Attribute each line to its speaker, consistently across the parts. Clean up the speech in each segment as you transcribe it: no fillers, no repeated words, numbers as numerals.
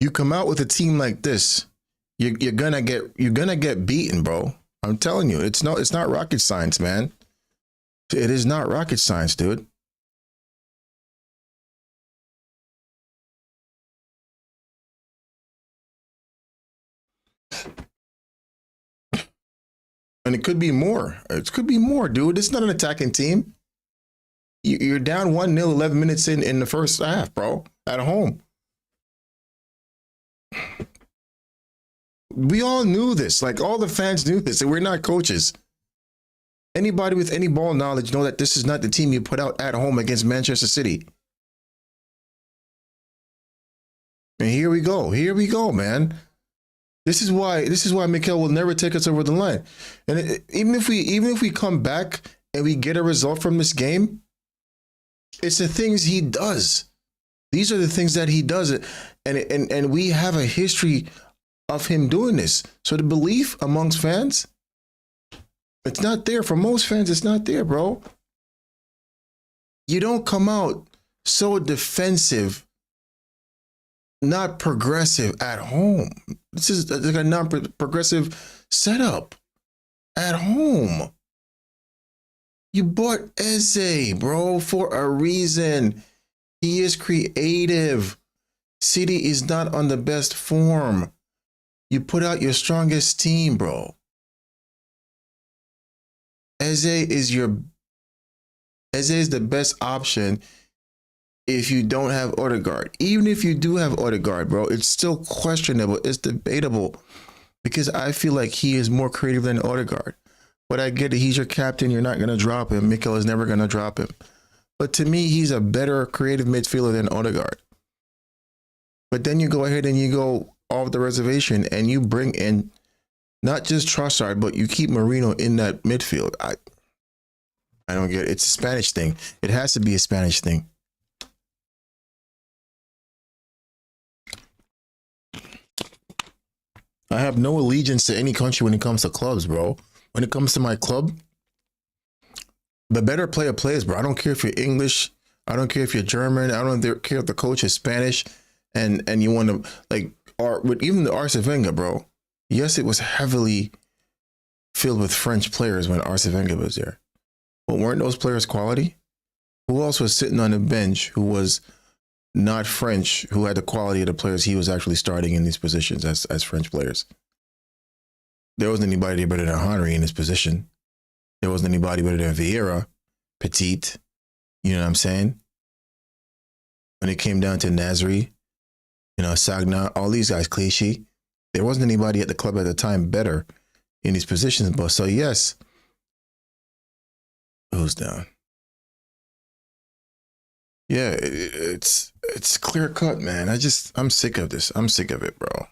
Speaker 1: You come out with a team like this, you're gonna get beaten, bro. I'm telling you, it's not rocket science, man. It is not rocket science, dude. And it could be more. It could be more, dude. It's not an attacking team. You're down 1-0, 11 minutes in the first half, bro, at home. We all knew this. Like, all the fans knew this, and we're not coaches. Anybody with any ball knowledge know that this is not the team you put out at home against Manchester City. And here we go, man. This is why Mikel will never take us over the line. And even if we come back and we get a result from this game, it's the things he does. These are the things that he does, and we have a history of him doing this. So the belief amongst fans, it's not there. For most fans, it's not there, bro. You don't come out so defensive, not progressive at home. This is like a non-progressive setup at home. You bought Eze, bro, for a reason. He is creative. City is not on the best form. You put out your strongest team, bro. Eze is the best option if you don't have Odegaard. Even if you do have Odegaard, bro, it's still questionable. It's debatable because I feel like he is more creative than Odegaard. But I get it. He's your captain. You're not going to drop him. Mikel is never going to drop him. But to me, he's a better creative midfielder than Odegaard. But then you go ahead and you go off the reservation and you bring in not just Trossard, but you keep Marino in that midfield. I don't get it. It's a Spanish thing. It has to be a Spanish thing. I have no allegiance to any country when it comes to clubs, bro. When it comes to my club, the better player plays, bro. I don't care if you're English. I don't care if you're German. I don't care if the coach is Spanish and you want to, like, or with even the Arsene Wenger, bro. Yes, it was heavily filled with French players when Arsene Wenger was there. But weren't those players quality? Who else was sitting on the bench who was not French, who had the quality of the players he was actually starting in these positions as French players? There wasn't anybody better than Henry in his position. There wasn't anybody better than Vieira, Petit. You know what I'm saying? When it came down to Nasri, Sagna, all these guys, Clichy, there wasn't anybody at the club at the time better in these positions. But so yes, who's down? Yeah, it's clear cut, man. I'm sick of this. I'm sick of it, bro.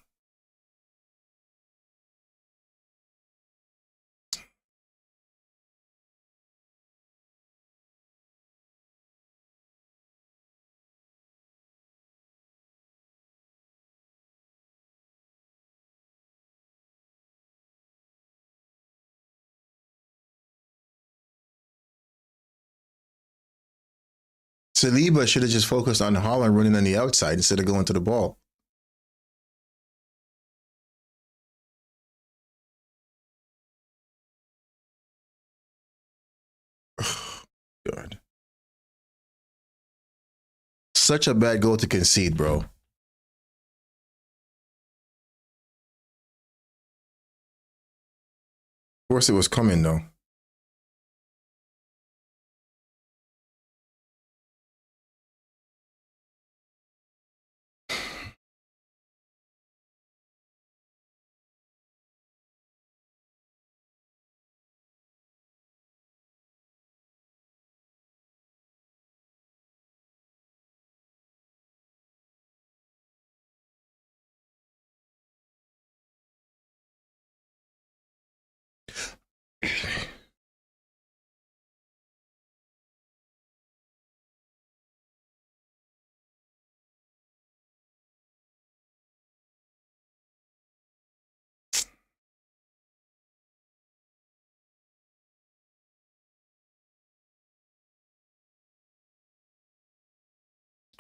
Speaker 1: Saliba should have just focused on Holland running on the outside instead of going to the ball. God. Such a bad goal to concede, bro. Of course it was coming, though.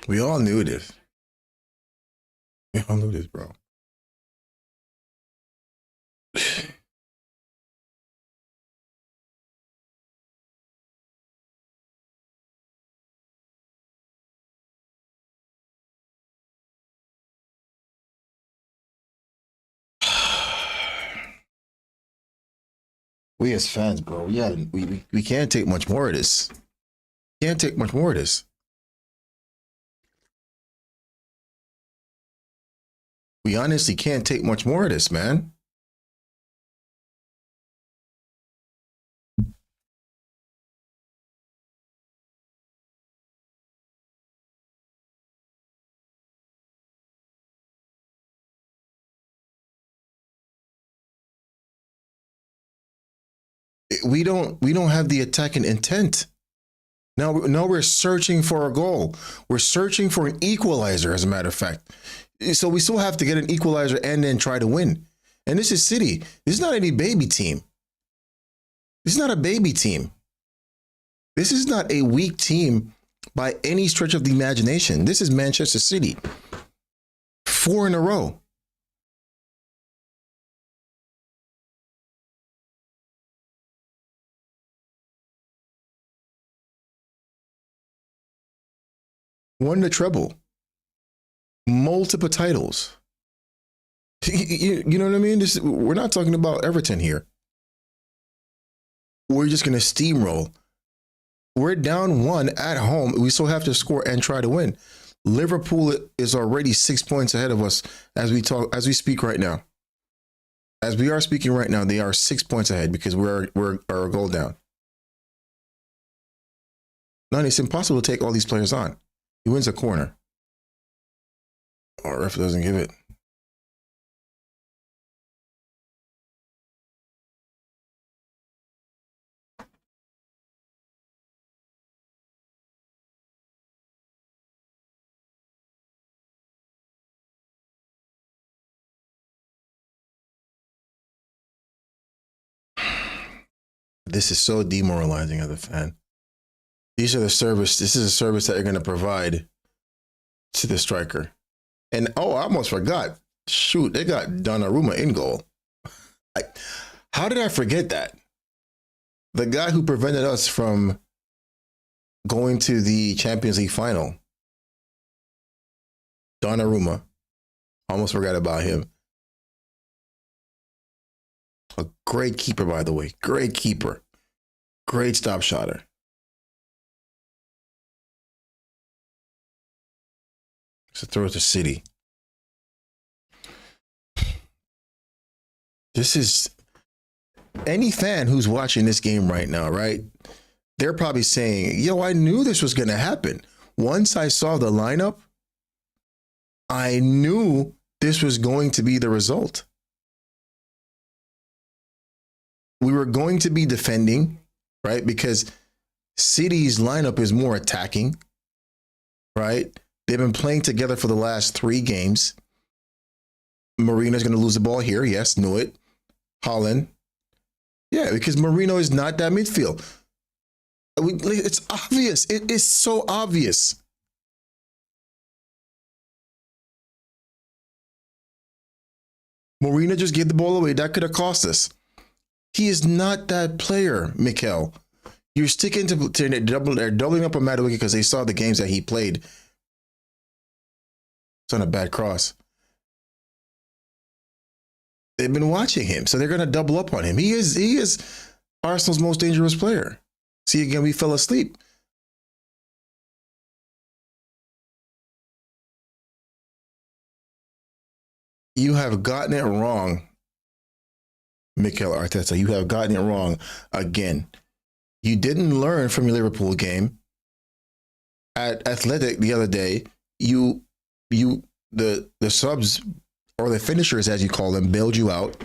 Speaker 1: We all knew this. I'll do this, bro. We as fans, bro, yeah, we can't take much more of this. Can't take much more of this. We honestly can't take much more of this, man. We don't have the attacking intent. Now we're searching for a goal. We're searching for an equalizer, as a matter of fact. So we still have to get an equalizer and then try to win. And this is City. This is not any baby team. This is not a baby team. This is not a weak team by any stretch of the imagination. This is Manchester City. 4 in a row. Won the treble. Multiple titles. You know what I mean? We're not talking about Everton here. We're just going to steamroll. We're down 1 at home. We still have to score and try to win. Liverpool is already 6 points ahead of us as we speak right now. As we are speaking right now, they are 6 points ahead because we're a goal down. None, it's impossible to take all these players on. He wins a corner. Oh, ref doesn't give it. This is so demoralizing as a fan. This is a service that you're going to provide to the striker. And I almost forgot. Shoot, they got Donnarumma in goal. How did I forget that? The guy who prevented us from going to the Champions League final. Donnarumma. Almost forgot about him. A great keeper, by the way. Great keeper. Great stop shotter. So throw it to City. This is any fan who's watching this game right now, right? They're probably saying, yo, I knew this was going to happen. Once I saw the lineup, I knew this was going to be the result. We were going to be defending, right? Because City's lineup is more attacking, right? They've been playing together for the last 3 games. Marino's going to lose the ball here. Yes, knew it. Holland. Yeah, because Marino is not that midfield. It's obvious. It is so obvious. Marino just gave the ball away. That could have cost us. He is not that player, Mikel. You're sticking to they're doubling up on Madueke because they saw the games that he played. It's on a bad cross. They've been watching him, so they're going to double up on him. He is Arsenal's most dangerous player. See, again, we fell asleep. You have gotten it wrong, Mikel Arteta. You have gotten it wrong again. You didn't learn from your Liverpool game. At Athletic the other day, the subs or the finishers, as you call them, bailed you out.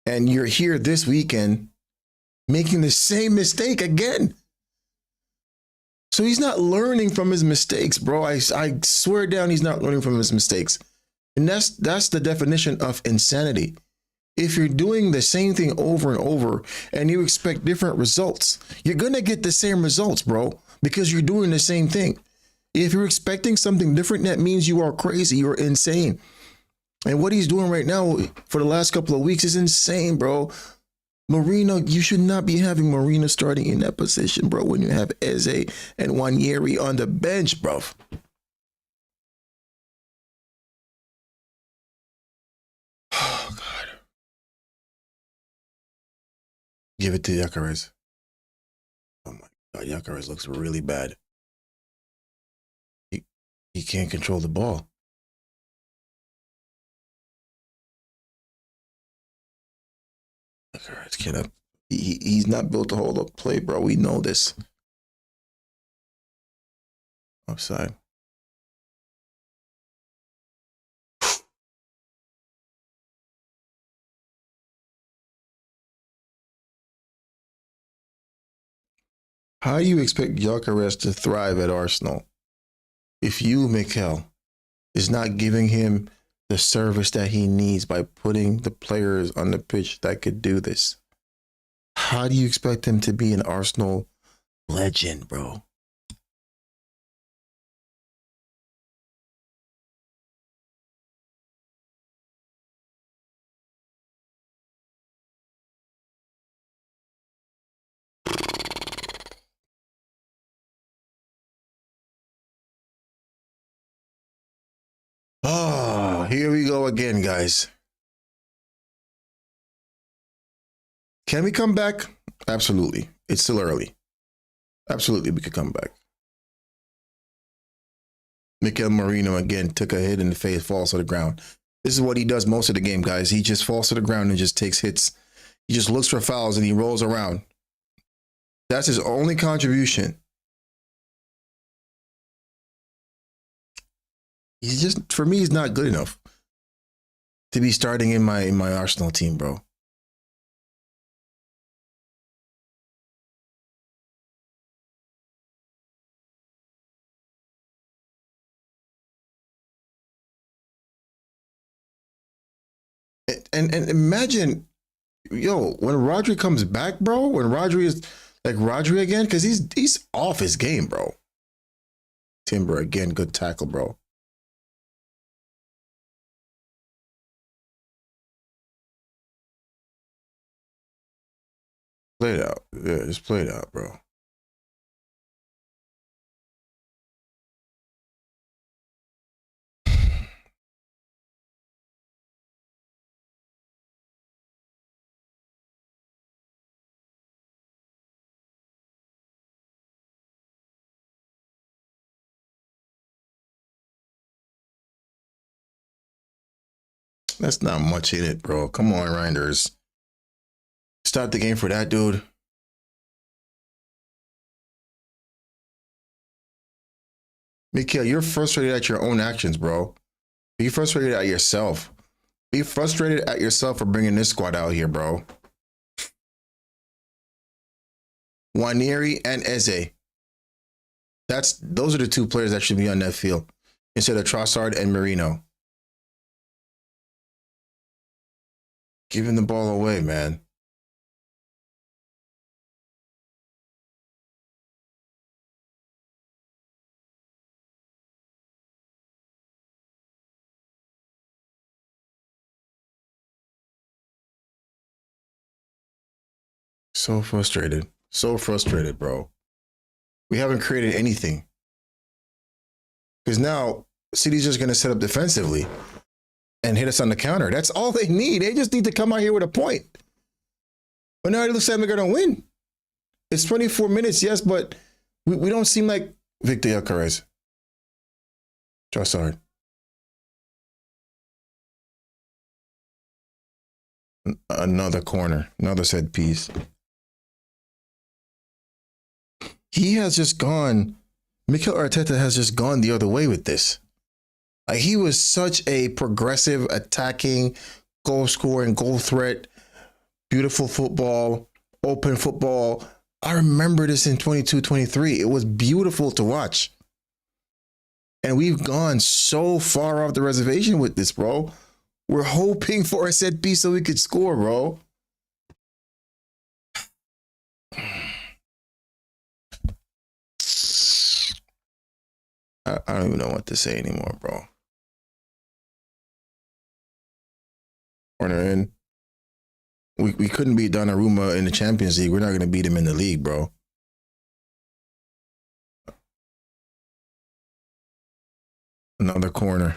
Speaker 1: And you're here this weekend making the same mistake again. So he's not learning from his mistakes, bro. I swear down he's not learning from his mistakes. And that's the definition of insanity. If you're doing the same thing over and over and you expect different results, you're going to get the same results, bro, because you're doing the same thing. If you're expecting something different, that means you are crazy. You're insane. And what he's doing right now for the last couple of weeks is insane, bro. Marino, you should not be having Marino starting in that position, bro, when you have Eze and Wanyeri on the bench, bro. Oh, God. Give it to Gyökeres. Oh, my God. Gyökeres looks really bad. He can't control the ball. Gyökeres cannot. He's not built to hold up play, bro. We know this. Offside. How do you expect Gyökeres to thrive at Arsenal if you, Mikel, is not giving him the service that he needs by putting the players on the pitch that could do this? How do you expect him to be an Arsenal legend, bro? Oh, here we go again, guys. Can we come back? Absolutely. It's still early. Absolutely, we could come back. Mikel Merino again took a hit in the face, falls to the ground. This is what he does most of the game, guys. He just falls to the ground and just takes hits. He just looks for fouls and he rolls around. That's his only contribution. He's just, for me, he's not good enough to be starting in my Arsenal team, bro. And imagine, yo, when Rodri comes back, bro, when Rodri is like Rodri again, because he's off his game, bro. Timber again, good tackle, bro. Play it out. Yeah, just play it out, bro. That's not much in it, bro. Come on, Reinders. Stop the game for that, dude. Mikel, you're frustrated at your own actions, bro. Be frustrated at yourself. Be frustrated at yourself for bringing this squad out here, bro. Wanyeri and Eze. Those are the two players that should be on that field instead of Trossard and Merino. Giving the ball away, man. So frustrated. So frustrated, bro. We haven't created anything. Because now City's just going to set up defensively and hit us on the counter. That's all they need. They just need to come out here with a point. But now it looks like they're going to win. It's 24 minutes, yes, but we don't seem like Victor Gyökeres. Trossard. Another corner, another set piece. He has just gone, Mikel Arteta has just gone the other way with this. Like, he was such a progressive, attacking, goal scoring, goal threat, beautiful football, open football. I remember this in 22-23. It was beautiful to watch. And we've gone so far off the reservation with this, bro. We're hoping for a set piece so we could score, bro. I don't even know what to say anymore, bro. Corner in. We couldn't beat Donnarumma in the Champions League. We're not going to beat him in the league, bro. Another corner.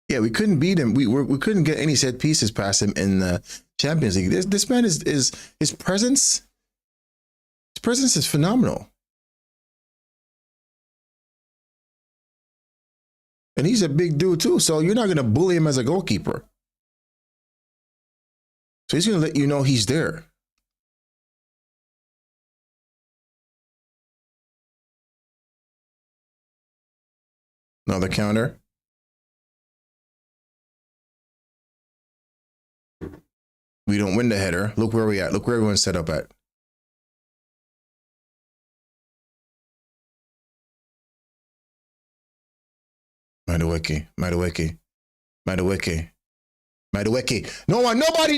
Speaker 1: Yeah, we couldn't beat him. We couldn't get any set pieces past him in the Champions League. This man is his presence. His presence is phenomenal, and he's a big dude too. So you're not going to bully him as a goalkeeper. So he's going to let you know he's there. Another counter. We don't win the header. Look where we at. Look where everyone's set up at. Madueke.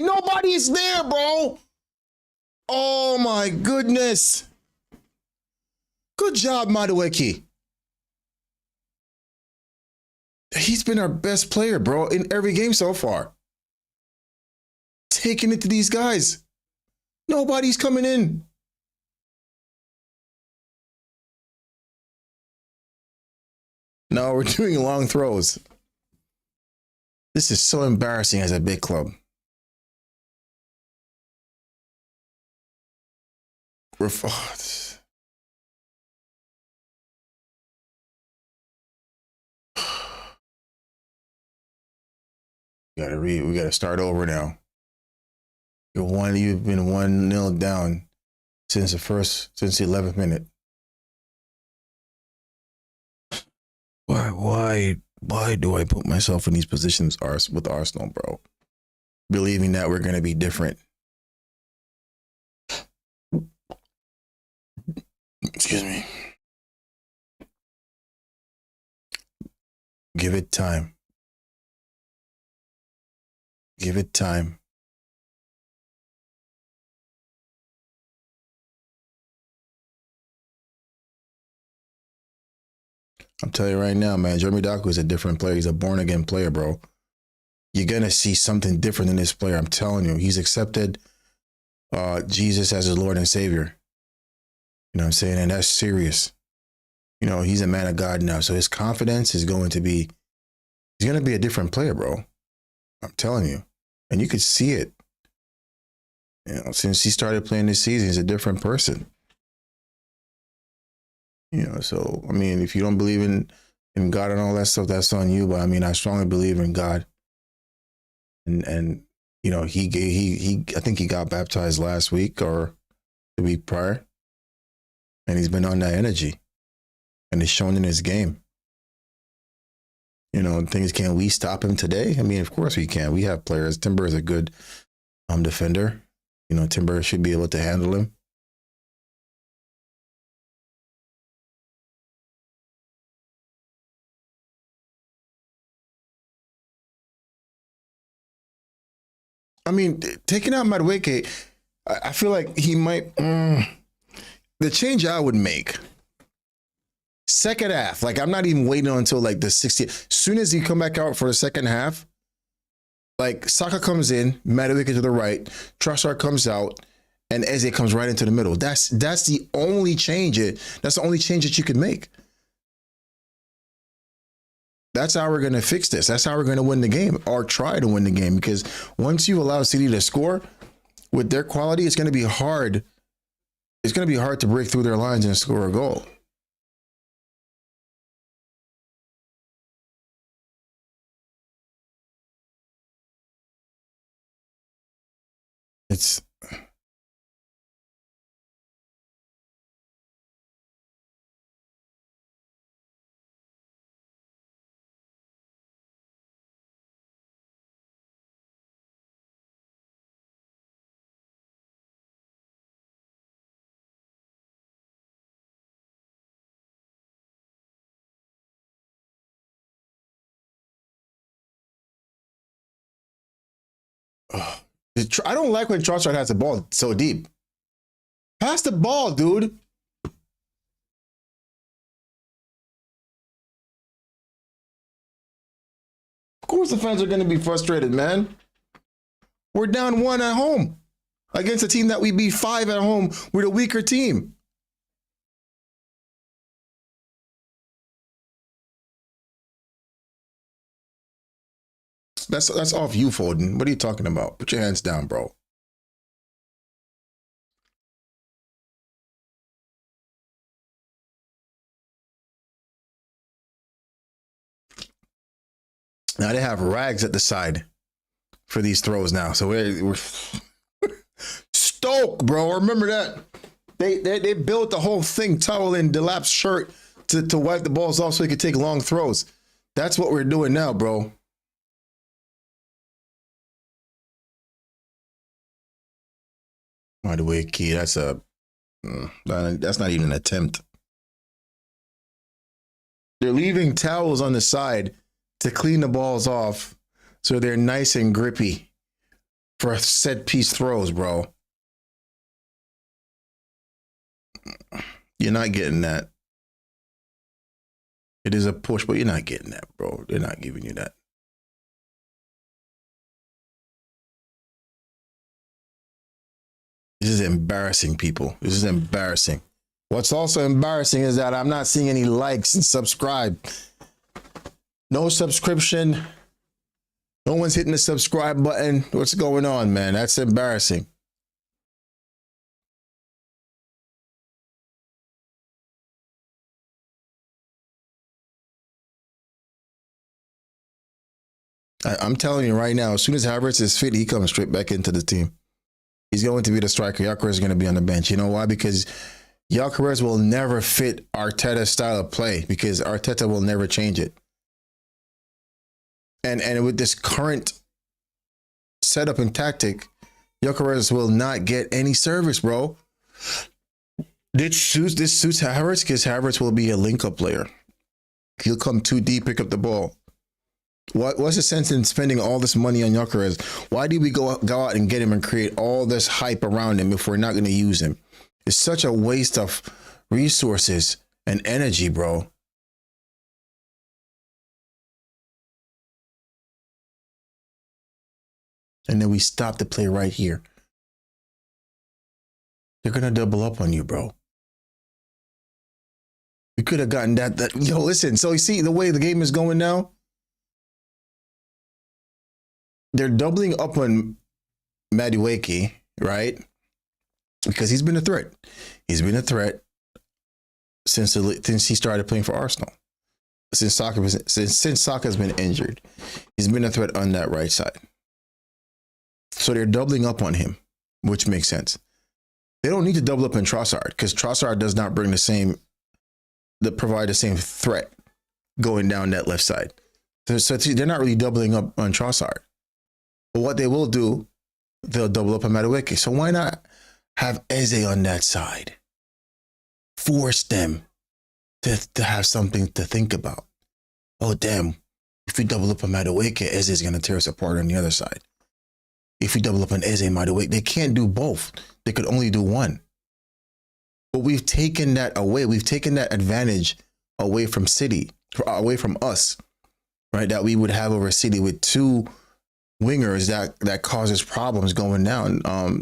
Speaker 1: Nobody is there, bro. Oh my goodness. Good job, Madueke. He's been our best player, bro, in every game so far. Taking it to these guys. Nobody's coming in. No, we're doing long throws. This is so embarrassing as a big club. We're we gotta start over now. You've been 1-0 down since the 11th minute. Why do I put myself in these positions with Arsenal, bro? Believing that we're gonna be different. Excuse me. Give it time. Give it time. I'm telling you right now, man, Jeremy Doku is a different player. He's a born-again player, bro. You're going to see something different in this player. I'm telling you. He's accepted Jesus as his Lord and Savior. You know what I'm saying? And that's serious. You know, he's a man of God now. So his confidence is going to be, he's going to be a different player, bro. I'm telling you. And you could see it. You know, since he started playing this season, he's a different person. You know, so, I mean, if you don't believe in God and all that stuff, that's on you. But I mean, I strongly believe in God. And you know, I think he got baptized last week or the week prior. And he's been on that energy. And it's shown in his game. You know, things, can we stop him today? I mean, of course we can. We have players. Timber is a good defender. You know, Timber should be able to handle him. I mean, taking out Madueke, I feel like he might. The change I would make, second half, like I'm not even waiting until like the 60th. As soon as he come back out for the second half, like Saka comes in, Madueke to the right, Trossard comes out, and Eze comes right into the middle. That's the only change. That's the only change that you can make. That's how we're going to fix this. That's how we're going to win the game, or try to win the game. Because once you allow City to score with their quality, it's going to be hard. It's going to be hard to break through their lines and score a goal. It's I don't like when Trossard has the ball so deep. Pass the ball, dude. course the fans are going to be frustrated, man. We're down 1 at home against a team that we beat 5 at home with a weaker team. That's off you, Foden. What are you talking about? Put your hands down, bro. Now they have rags at the side for these throws now. So we're Stoke, bro. Remember that. They built the whole thing, towel in Delap's shirt to wipe the balls off so he could take long throws. That's what we're doing now, bro. By the way, Key, that's not even an attempt. They're leaving towels on the side to clean the balls off so they're nice and grippy for set piece throws, bro. You're not getting that. It is a push, but you're not getting that, bro. They're not giving you that. This is embarrassing, people. This is embarrassing. What's also embarrassing is that I'm not seeing any likes and subscribe. No subscription. No one's hitting the subscribe button. What's going on, man? That's embarrassing. I'm telling you right now, as soon as Havertz is fit, he comes straight back into the team. He's going to be the striker. Gyökeres is going to be on the bench. You know why? Because Gyökeres will never fit Arteta's style of play because Arteta will never change it. And with this current setup and tactic, Gyökeres will not get any service, bro. This suits Havertz because Havertz will be a link-up player. He'll come too deep, pick up the ball. What's the sense in spending all this money on Gyökeres? Why did we go out and get him and create all this hype around him if we're not going to use him? It's such a waste of resources and energy, bro. And then we stop the play right here. They're going to double up on you, bro. We could have gotten that. Yo, listen. So you see the way the game is going now? They're doubling up on Madueke, right? Because he's been a threat. He's been a threat since he started playing for Arsenal. Since Saka's been injured, he's been a threat on that right side. So they're doubling up on him, which makes sense. They don't need to double up on Trossard because Trossard does not provide the same threat going down that left side. So they're not really doubling up on Trossard. But what they will do, they'll double up on Madueke. So why not have Eze on that side? Force them to have something to think about. Oh, damn. If we double up on Madueke, Eze is going to tear us apart on the other side. If we double up on Eze and Madueke, they can't do both. They could only do one. But we've taken that away. We've taken that advantage away from City, away from us, right? That we would have over City with two wingers that causes problems going down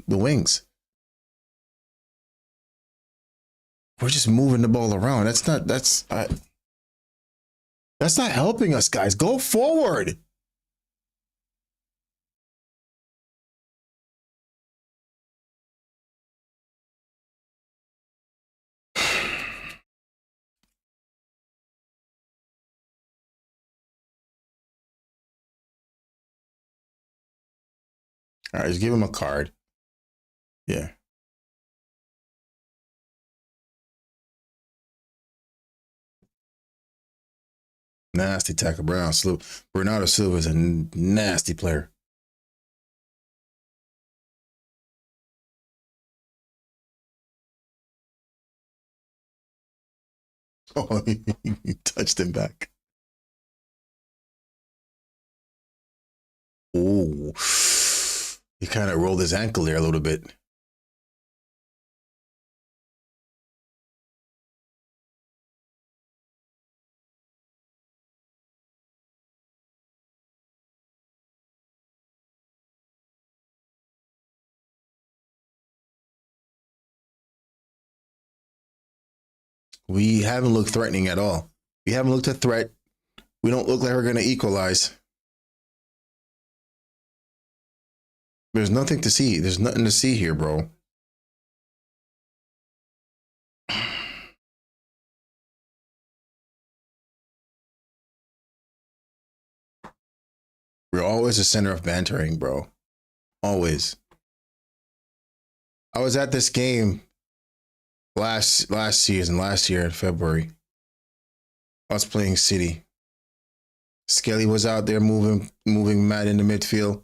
Speaker 1: the wings. We're just moving the ball around. That's not helping us, guys. Go forward. All right, just give him a card. Yeah. Nasty tackle. Bernardo Silva is a nasty player. Oh, he touched him back. Oh, he kind of rolled his ankle there a little bit. We haven't looked threatening at all. We haven't looked a threat. We don't look like we're going to equalize. There's nothing to see. There's nothing to see here, bro. We're always the center of bantering, bro. Always. I was at this game last year in February. I was playing City. Skelly was out there moving mad in the midfield.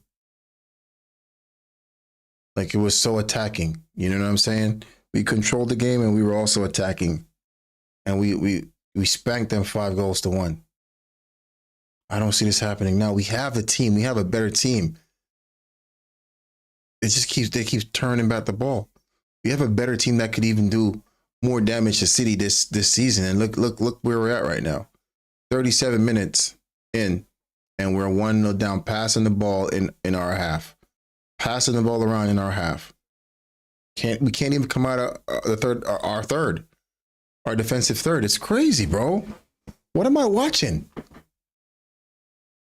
Speaker 1: Like, it was so attacking. You know what I'm saying? We controlled the game and we were also attacking. And we spanked them 5-1. I don't see this happening now. We have the team. We have a better team. They keep turning back the ball. We have a better team that could even do more damage to City this season. And look where we're at right now. 37 minutes in, and we're 1-0 down, passing the ball in our half. Passing the ball around in our half. We can't even come out of our defensive third. It's crazy, bro. What am I watching?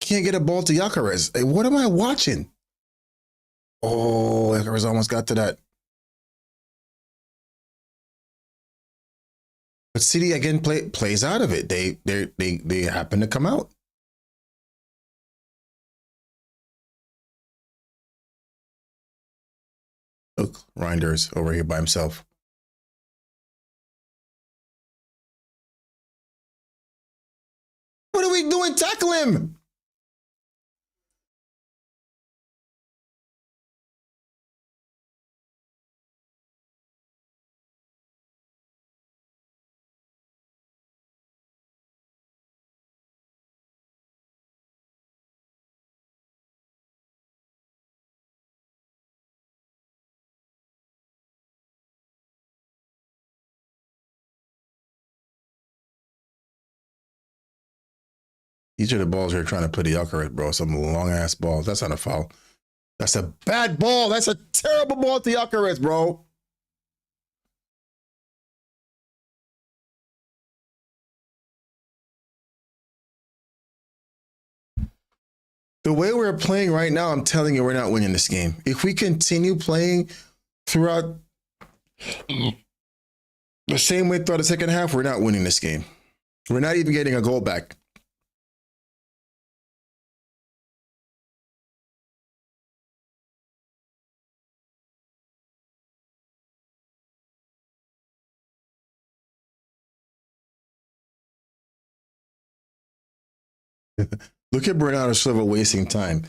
Speaker 1: Can't get a ball to Gyökeres. Hey, what am I watching? Oh, Gyökeres almost got to that. But City again plays out of it. They happen to come out. Look, Reinders over here by himself. What are we doing? Tackle him! These are the balls you're trying to put a Gyökeres, bro. Some long ass balls. That's not a foul. That's a bad ball. That's a terrible ball to Gyökeres, bro. The way we're playing right now, I'm telling you, we're not winning this game. If we continue playing throughout the same way throughout the second half, we're not winning this game. We're not even getting a goal back. Look at Bernardo Silva wasting time.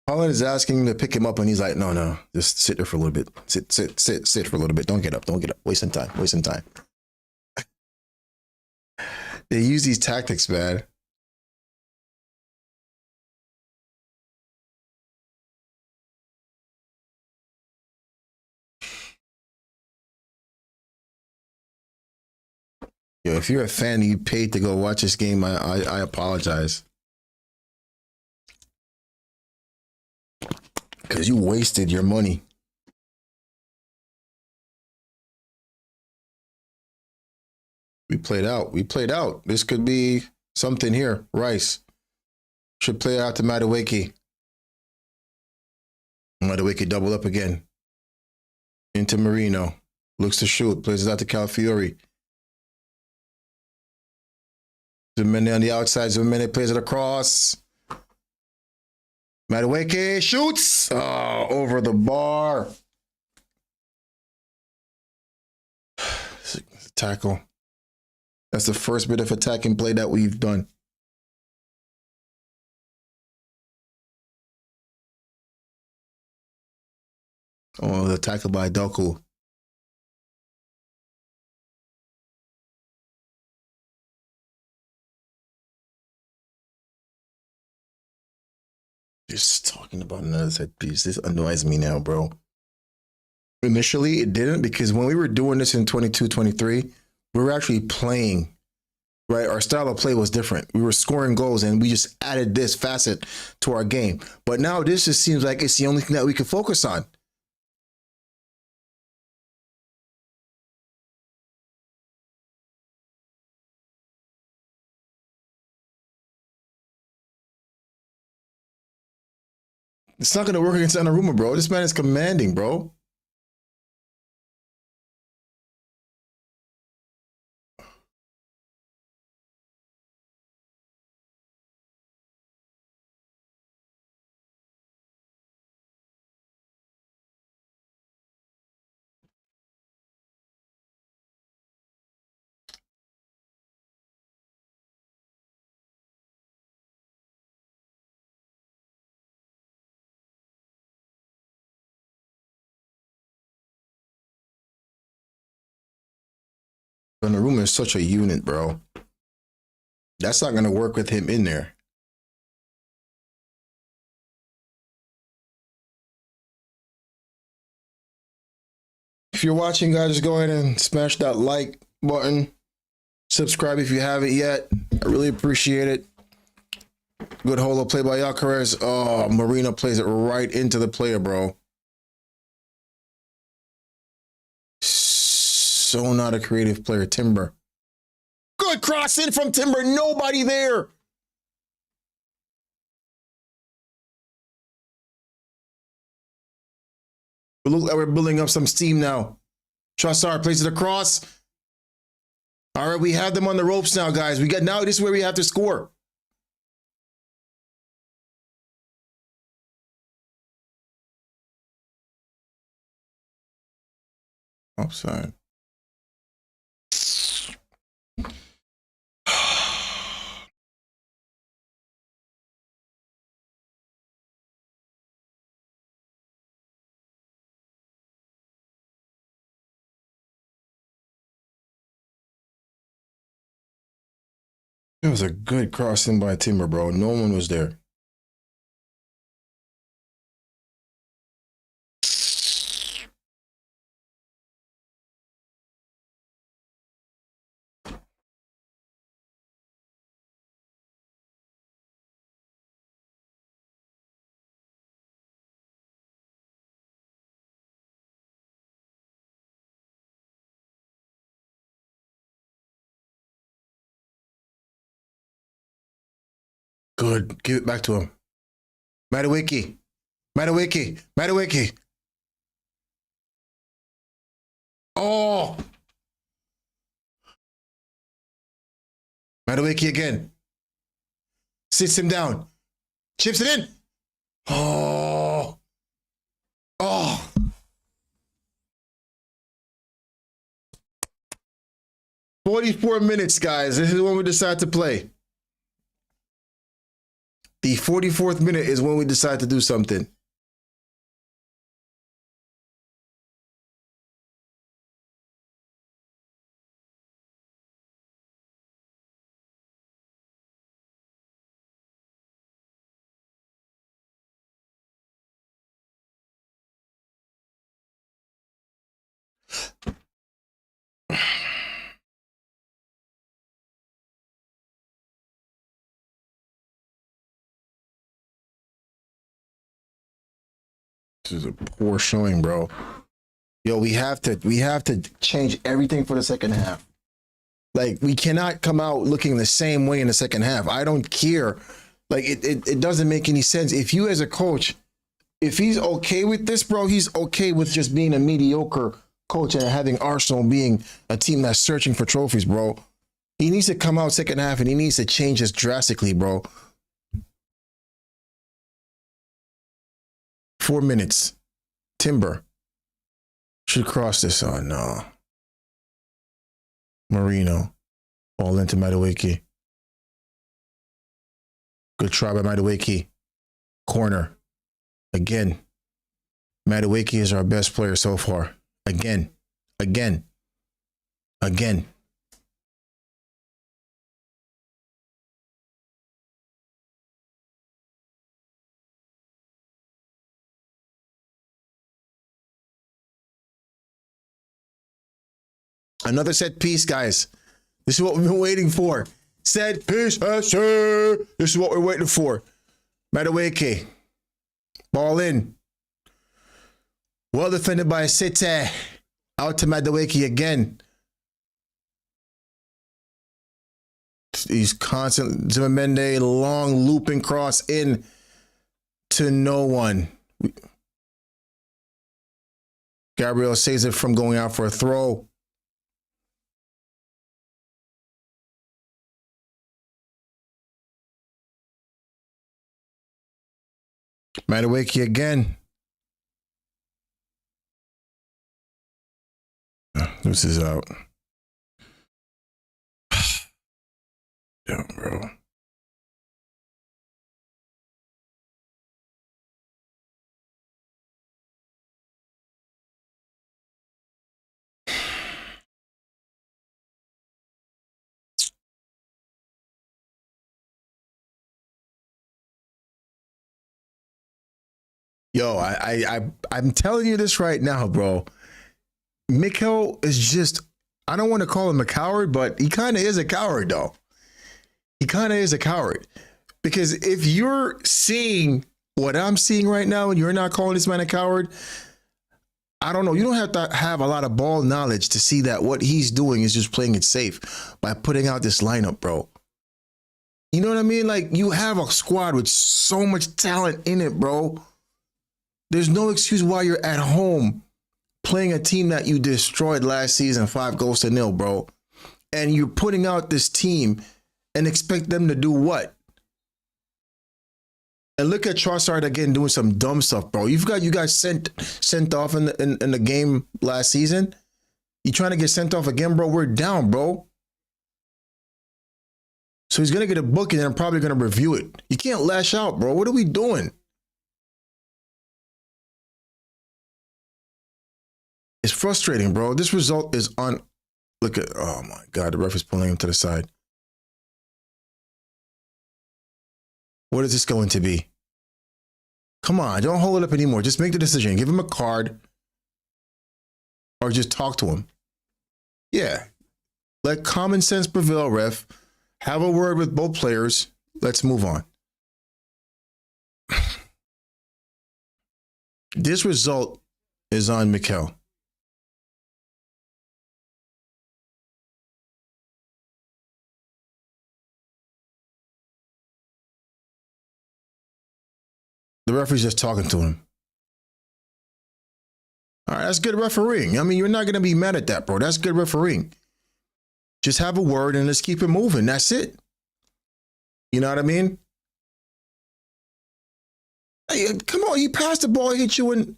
Speaker 1: Holland is asking him to pick him up, and he's like, no, just sit there for a little bit. Sit for a little bit. Don't get up. Wasting time. They use these tactics, man. Yo, if you're a fan and you paid to go watch this game, I apologize. Because you wasted your money. We played out. This could be something here. Rice should play out to Madueke. Madueke double up again. Into Marino. Looks to shoot. Plays it out to Calafiori. Zimene on the outside. Zimene plays it across. Madueke shoots. Oh, over the bar. Tackle. That's the first bit of attacking play that we've done. Oh, the tackle by Doku. Just talking about another set piece. This annoys me now, bro. Initially, it didn't, because when we were doing this in 22, 23, we were actually playing, right? Our style of play was different. We were scoring goals, and we just added this facet to our game. But now this just seems like it's the only thing that we can focus on. It's not going to work against Donnarumma, bro. This man is commanding, bro. Donnarumma is such a unit, bro. That's not going to work with him in there. If you're watching, guys, just go ahead and smash that like button. Subscribe if you haven't yet. I really appreciate it. Good holo play by Gyökeres. Oh, Marino plays it right into the player, bro. So not a creative player. Timber. Good cross in from Timber. Nobody there. It looks like we're building up some steam now. Trossard plays it across. All right, we have them on the ropes now, guys. Now this is where we have to score. Offside. It was a good crossing by Timber, bro. No one was there. Good. Give it back to him. Madueke. Oh! Madueke again. Sits him down. Chips it in. Oh! Oh! "44 minutes, guys. This is when we decide to play. The 44th minute is when we decide to do something. This is a poor showing, bro. Yo, we have to change everything for the second half. Like, we cannot come out looking the same way in the second half. I don't care. Like, it doesn't make any sense. If you as a coach, if he's okay with this, bro, he's okay with just being a mediocre coach and having Arsenal being a team that's searching for trophies, bro. He needs to come out second half and he needs to change this drastically, bro. 4 minutes. Timber should cross this on. No. Marino. Ball into Madueke. Good try by Madueke. Corner. Again. Madueke is our best player so far. Again. Another set piece, guys. This is what we've been waiting for. Set piece, sir. This is what we're waiting for. Madueke. Ball in. Well defended by City. Out to Madueke again. He's constant. Zimmermende, long looping cross in. to no one. Gabriel saves it from going out for a throw. Madueke again. This is out. Yeah, bro. Yo, I'm telling you this right now, bro. Mikel is just, I don't want to call him a coward, but he kind of is a coward, though. He kind of is a coward. Because if you're seeing what I'm seeing right now and you're not calling this man a coward, I don't know. You don't have to have a lot of ball knowledge to see that what he's doing is just playing it safe by putting out this lineup, bro. You know what I mean? Like, you have a squad with so much talent in it, bro. There's no excuse why you're at home playing a team that you destroyed last season 5-0, bro. And you're putting out this team and expect them to do what? And look at Trossard again doing some dumb stuff, bro. You got sent off in the game last season. You trying to get sent off again, bro? We're down, bro. So he's gonna get a booking and I'm probably gonna review it. You can't lash out, bro. What are we doing? It's frustrating, bro. This result is on. Look at, oh my God, the ref is pulling him to the side. What is this going to be? Come on, don't hold it up anymore. Just make the decision. Give him a card or just talk to him. Yeah. Let common sense prevail, ref. Have a word with both players. Let's move on. This result is on Mikel. The referee's just talking to him. All right, that's good refereeing. I mean, you're not going to be mad at that, bro. That's good refereeing. Just have a word and let's keep it moving. That's it. You know what I mean? Hey, come on, he passed the ball, hit you, and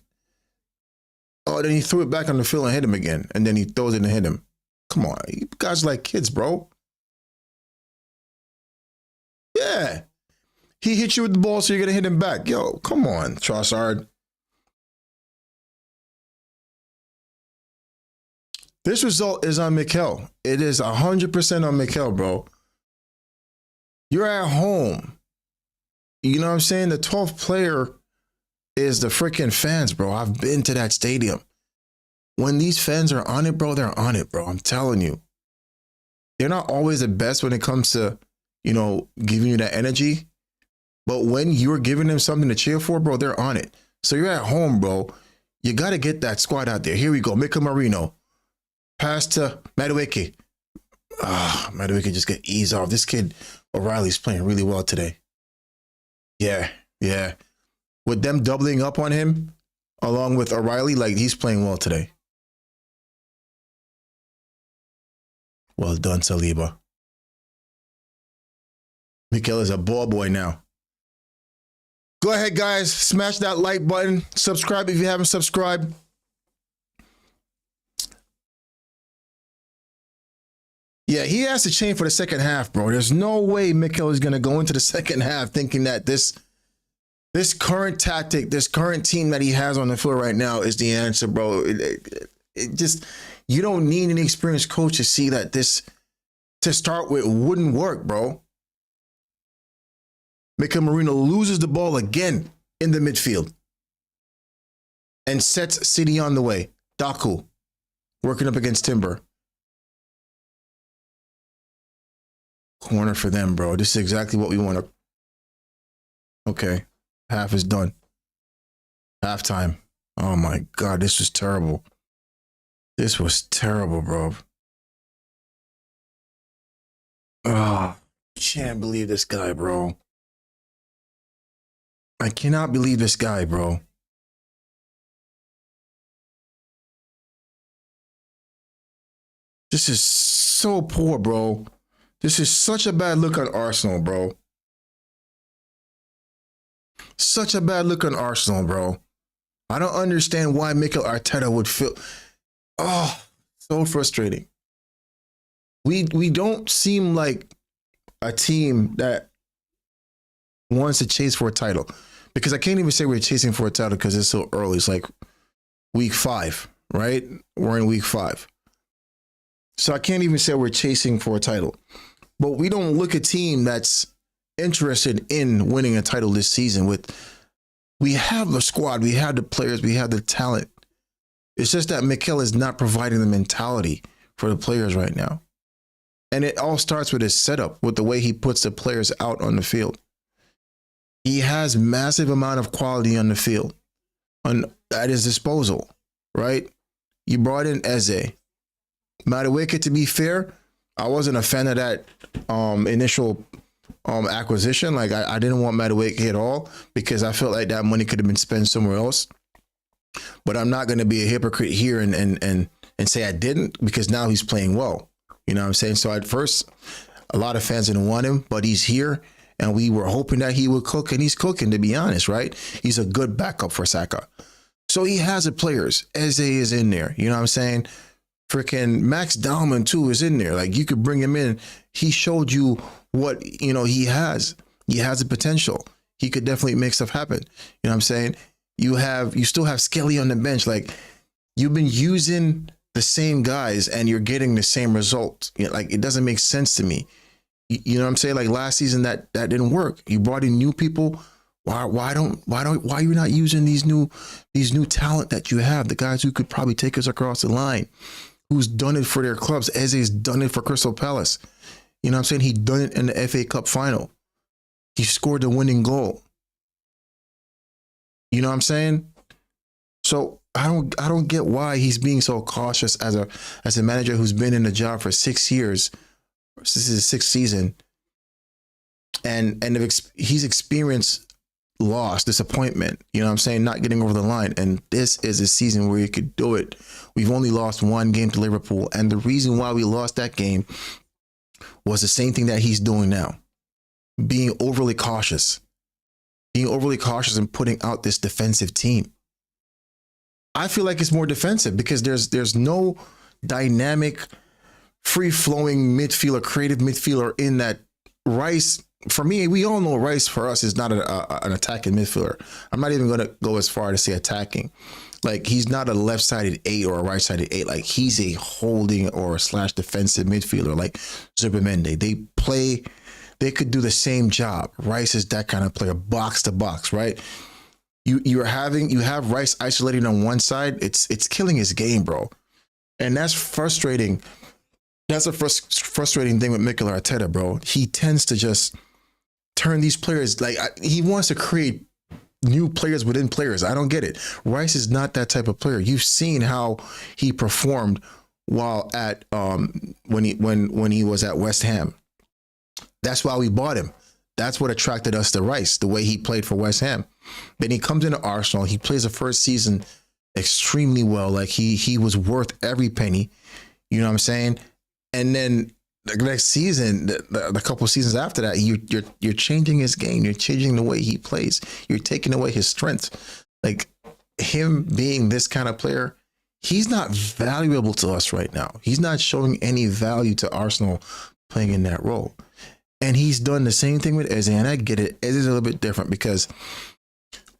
Speaker 1: oh, then he threw it back on the field and hit him again. And then he throws it and hit him. Come on, you guys like kids, bro. Yeah. He hit you with the ball, so you're going to hit him back. Yo, come on, Trossard. This result is on Mikel. It is 100% on Mikel, bro. You're at home. You know what I'm saying? The 12th player is the freaking fans, bro. I've been to that stadium. When these fans are on it, bro, they're on it, bro. I'm telling you. They're not always the best when it comes to, you know, giving you that energy. But when you're giving them something to cheer for, bro, they're on it. So you're at home, bro. You got to get that squad out there. Here we go. Mika Marino. Pass to Madueke. Madueke just got eased off. This kid, O'Reilly's playing really well today. Yeah. With them doubling up on him, along with O'Reilly, like, he's playing well today. Well done, Saliba. Mikel is a ball boy now. Go ahead, guys. Smash that like button. Subscribe if you haven't subscribed. Yeah, he has to change for the second half, bro. There's no way Mikel is going to go into the second half thinking that this current tactic, this current team that he has on the field right now is the answer, bro. It just, you don't need an experienced coach to see that this, to start with, wouldn't work, bro. Mika Marino loses the ball again in the midfield and sets City on the way. Daku working up against Timber. Corner for them, bro. This is exactly what we want to. Okay. Half is done. Halftime. Oh my God, this was terrible. This was terrible, bro. Oh, can't believe this guy, bro. I cannot believe this guy, bro. This is so poor, bro. This is such a bad look on Arsenal, bro. Such a bad look on Arsenal, bro. I don't understand why Mikel Arteta would feel. Oh, so frustrating. We don't seem like a team that wants to chase for a title, because I can't even say we're chasing for a title because it's so early. It's like week 5, right? We're in week 5. So I can't even say we're chasing for a title. But we don't look a team that's interested in winning a title this season. We have the squad, we have the players, we have the talent. It's just that Mikel is not providing the mentality for the players right now. And it all starts with his setup, with the way he puts the players out on the field. He has massive amount of quality on the field at his disposal, right? You brought in Eze. Madueke, to be fair, I wasn't a fan of that initial acquisition. Like I didn't want Madueke at all because I felt like that money could have been spent somewhere else. But I'm not going to be a hypocrite here and say I didn't, because now he's playing well. You know what I'm saying? So at first, a lot of fans didn't want him, but he's here, and we were hoping that he would cook, and he's cooking, to be honest, right? He's a good backup for Saka. So he has the players. Eze is in there. You know what I'm saying? Freaking Max Dahman too is in there. Like, you could bring him in. He showed you what, he has. He has the potential. He could definitely make stuff happen. You know what I'm saying? You still have Skelly on the bench. Like, you've been using the same guys and you're getting the same result. Like, it doesn't make sense to me. You know what I'm saying? Like last season that didn't work. You brought in new people. Why are you not using these new talent that you have? The guys who could probably take us across the line, who's done it for their clubs. Eze's done it for Crystal Palace. You know what I'm saying? He done it in the FA Cup final. He scored the winning goal. You know what I'm saying? So I don't get why he's being so cautious as a manager who's been in the job for 6 years. This is his 6th season, and he's experienced loss, disappointment. You know what I'm saying? Not getting over the line, and this is a season where he could do it. We've only lost 1 game to Liverpool, and the reason why we lost that game was the same thing that he's doing now, being overly cautious and putting out this defensive team. I feel like it's more defensive because there's no dynamic, free-flowing midfielder, creative midfielder in that. Rice, for me, we all know Rice for us is not an attacking midfielder. I'm not even going to go as far to say attacking. Like, he's not a left-sided 8 or a right-sided 8. Like, he's a holding or / defensive midfielder like Zubimendi. They could do the same job. Rice is that kind of player, box to box, right? You have Rice isolated on one side. It's killing his game, bro. And that's frustrating. That's a frustrating thing with Mikel Arteta, bro. He tends to just turn these players, like, he wants to create new players within players. I don't get it. Rice is not that type of player. You've seen how he performed while at when he was at West Ham. That's why we bought him. That's what attracted us to Rice, the way he played for West Ham. Then he comes into Arsenal. He plays the first season extremely well. Like, he was worth every penny. You know what I'm saying? And then the next season, the couple of seasons after that, you're changing his game. You're changing the way he plays. You're taking away his strength. Like, him being this kind of player, he's not valuable to us right now. He's not showing any value to Arsenal playing in that role. And he's done the same thing with Eze, and I get it. Eze is a little bit different because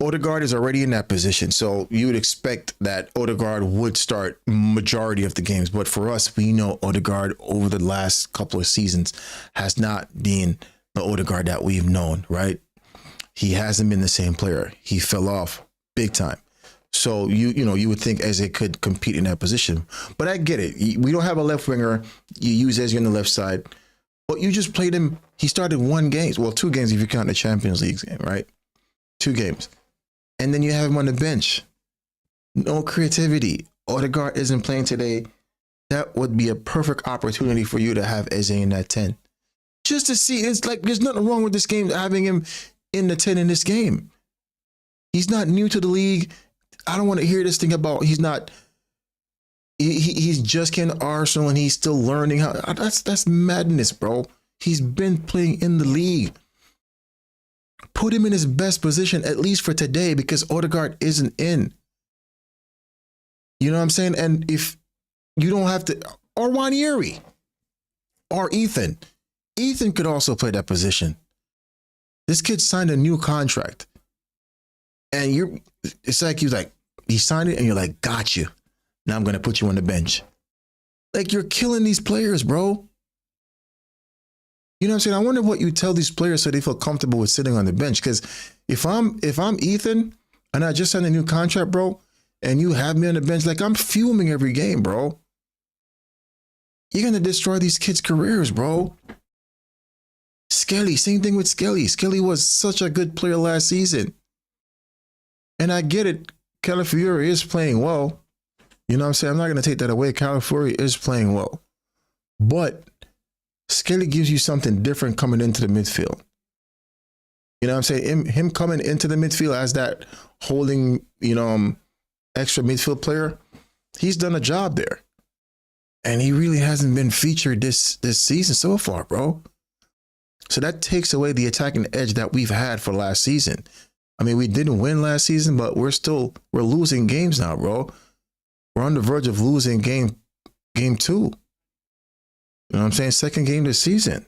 Speaker 1: Odegaard is already in that position. So you would expect that Odegaard would start majority of the games. But for us, we know Odegaard over the last couple of seasons has not been the Odegaard that we've known, right? He hasn't been the same player. He fell off big time. So you would think Eze could compete in that position. But I get it. We don't have a left winger. You use Eze on the left side. But you just played him. He started 1 game. Well, 2 games if you count the Champions League game, right? 2 games. And then you have him on the bench. No creativity. Odegaard isn't playing today. That would be a perfect opportunity for you to have Eze in that 10. Just to see, it's like there's nothing wrong with this game, having him in the 10 in this game. He's not new to the league. I don't want to hear this thing about he's not. He's just getting Arsenal and he's still learning how. That's madness, bro. He's been playing in the league. Put him in his best position, at least for today, because Odegaard isn't in. You know what I'm saying? And if you don't have to, or Wanieri, or Ethan. Ethan could also play that position. This kid signed a new contract. And it's like he signed it and you're like, got you. Now I'm going to put you on the bench. Like, you're killing these players, bro. You know what I'm saying? I wonder what you tell these players so they feel comfortable with sitting on the bench. Because if I'm Ethan and I just signed a new contract, bro, and you have me on the bench, like, I'm fuming every game, bro. You're going to destroy these kids' careers, bro. Skelly, same thing with Skelly. Skelly was such a good player last season. And I get it. Calafiori is playing well. You know what I'm saying? I'm not going to take that away. Calafiori is playing well. But Skelly gives you something different coming into the midfield. You know what I'm saying? Him coming into the midfield as that holding, extra midfield player, he's done a job there. And he really hasn't been featured this season so far, bro. So that takes away the attacking edge that we've had for last season. I mean, we didn't win last season, but we're losing games now, bro. We're on the verge of losing game 2. You know what I'm saying? Second game this season.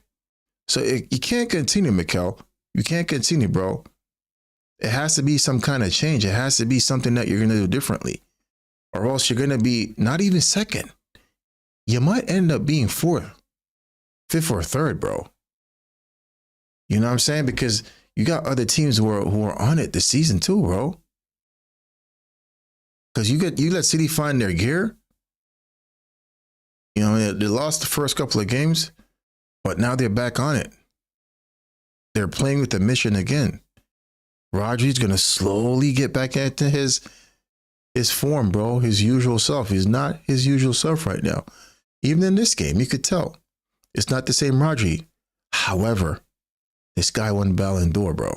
Speaker 1: So you can't continue, Mikel. You can't continue, bro. It has to be some kind of change. It has to be something that you're going to do differently. Or else you're going to be not even second. You might end up being 4th, 5th, or 3rd, bro. You know what I'm saying? Because you got other teams who are on it this season too, bro. Because you let City find their gear. You know, they lost the first couple of games, but now they're back on it. They're playing with the mission again. Rodri's going to slowly get back into his form, bro, his usual self. He's not his usual self right now. Even in this game, you could tell. It's not the same Rodri. However, this guy won Ballon d'Or, bro.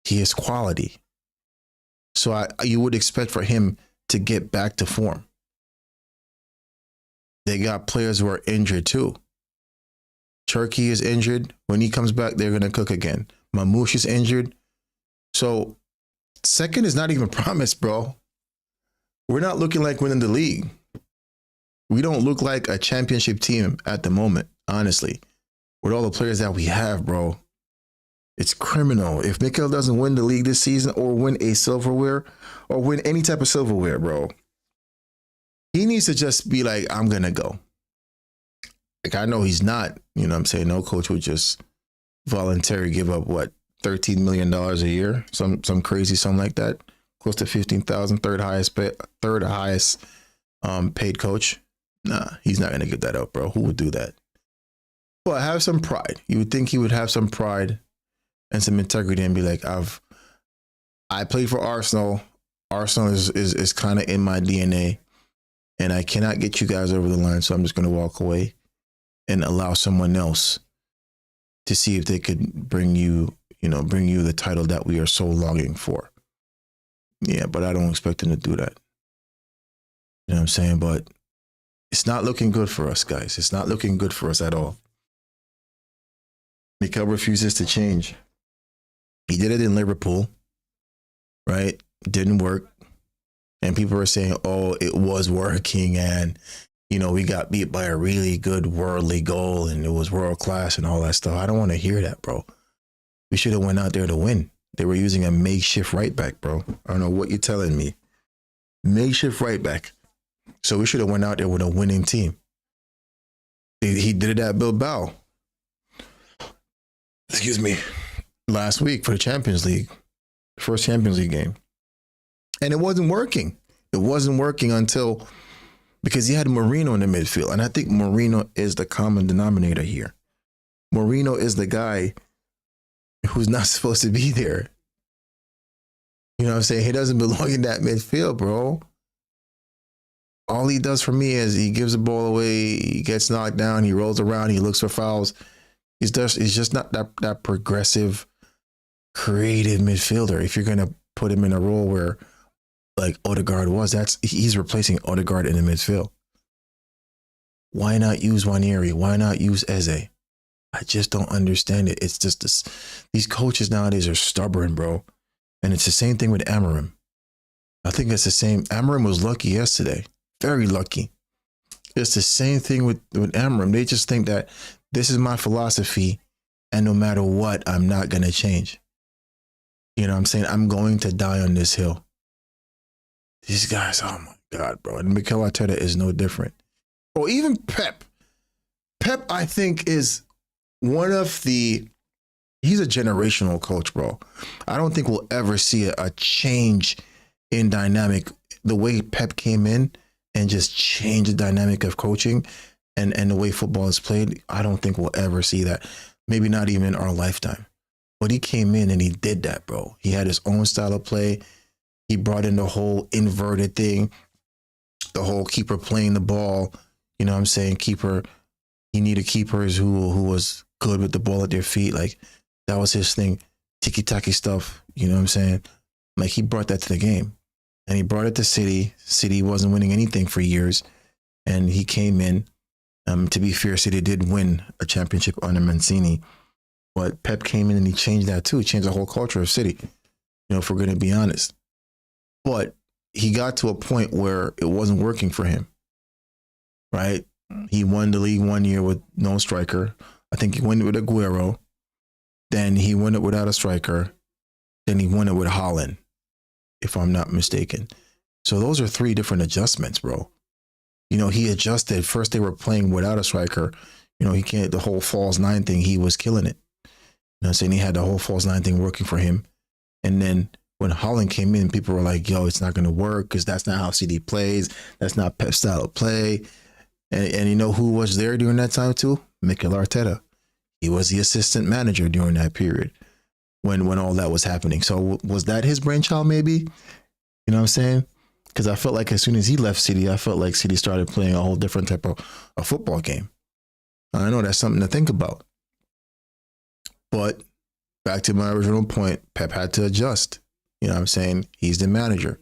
Speaker 1: He is quality. So you would expect for him to get back to form. They got players who are injured too. Turkey is injured. When he comes back, they're going to cook again. Mamouche is injured. So second is not even promised, bro. We're not looking like winning the league. We don't look like a championship team at the moment, honestly. With all the players that we have, bro. It's criminal. If Mikel doesn't win the league this season or win a silverware or win any type of silverware, bro, he needs to just be like, I'm going to go. Like, I know he's not, you know what I'm saying? No coach would just voluntarily give up, $13 million a year? Some crazy, something like that. Close to 15,000, third highest paid coach. Nah, he's not going to give that up, bro. Who would do that? But have some pride. You would think he would have some pride and some integrity and be like, I play for Arsenal. Arsenal is kind of in my DNA and I cannot get you guys over the line. So I'm just going to walk away and allow someone else to see if they could bring you the title that we are so longing for. Yeah, but I don't expect him to do that. You know what I'm saying? But it's not looking good for us, guys. It's not looking good for us at all. Mikel refuses to change. He did it in Liverpool, right? Didn't work. And people are saying, oh, it was working. And, we got beat by a really good worldly goal and it was world class and all that stuff. I don't want to hear that, bro. We should have went out there to win. They were using a makeshift right back, bro. I don't know what you're telling me. Makeshift right back. So we should have went out there with a winning team. He did it at Bilbao. Excuse me. Last week for the Champions League. First Champions League game. And it wasn't working. It wasn't working because he had Mourinho in the midfield. And I think Mourinho is the common denominator here. Mourinho is the guy who's not supposed to be there. You know what I'm saying? He doesn't belong in that midfield, bro. All he does for me is he gives the ball away, he gets knocked down, he rolls around, he looks for fouls. He's just not that progressive, creative midfielder. If you're going to put him in a role where like Odegaard was. He's replacing Odegaard in the midfield. Why not use Waneri? Why not use Eze? I just don't understand it. It's just this, these coaches nowadays are stubborn, bro. And it's the same thing with Amorim. I think it's the same. Amorim was lucky yesterday. Very lucky. It's the same thing with Amorim. They just think that this is my philosophy and no matter what, I'm not going to change. You know what I'm saying? I'm going to die on this hill. These guys, oh my God, bro. And Mikel Arteta is no different. Or even Pep. Pep, I think, is one of the, he's a generational coach, bro. I don't think we'll ever see a change in dynamic. The way Pep came in and just changed the dynamic of coaching and the way football is played, I don't think we'll ever see that. Maybe not even in our lifetime. But he came in and he did that, bro. He had his own style of play. He brought in the whole inverted thing, the whole keeper playing the ball. You know what I'm saying? Keeper, he needed keepers who was good with the ball at their feet. Like, that was his thing. Tiki-taki stuff, you know what I'm saying? Like, he brought that to the game. And he brought it to City. City wasn't winning anything for years. And he came in. To be fair, City did win a championship under Mancini. But Pep came in and he changed that too. He changed the whole culture of City, you know, if we're going to be honest. But he got to a point where it wasn't working for him, right? He won the league 1 year with no striker. I think he won it with Aguero. Then he won it without a striker. Then he won it with Haaland, if I'm not mistaken. So those are 3 different adjustments, bro. You know, he adjusted. First they were playing without a striker. You know, he can't, the whole false 9 thing, he was killing it. You know what I'm saying? He had the whole false 9 thing working for him. And then when Haaland came in, people were like, yo, it's not going to work because that's not how CD plays. That's not Pep's style of play. And you know who was there during that time too? Mikel Arteta. He was the assistant manager during that period when all that was happening. So was that his brainchild maybe? You know what I'm saying? Because I felt like as soon as he left City, I felt like City started playing a whole different type of a football game. I know that's something to think about. But back to my original point, Pep had to adjust. You know what I'm saying? He's the manager.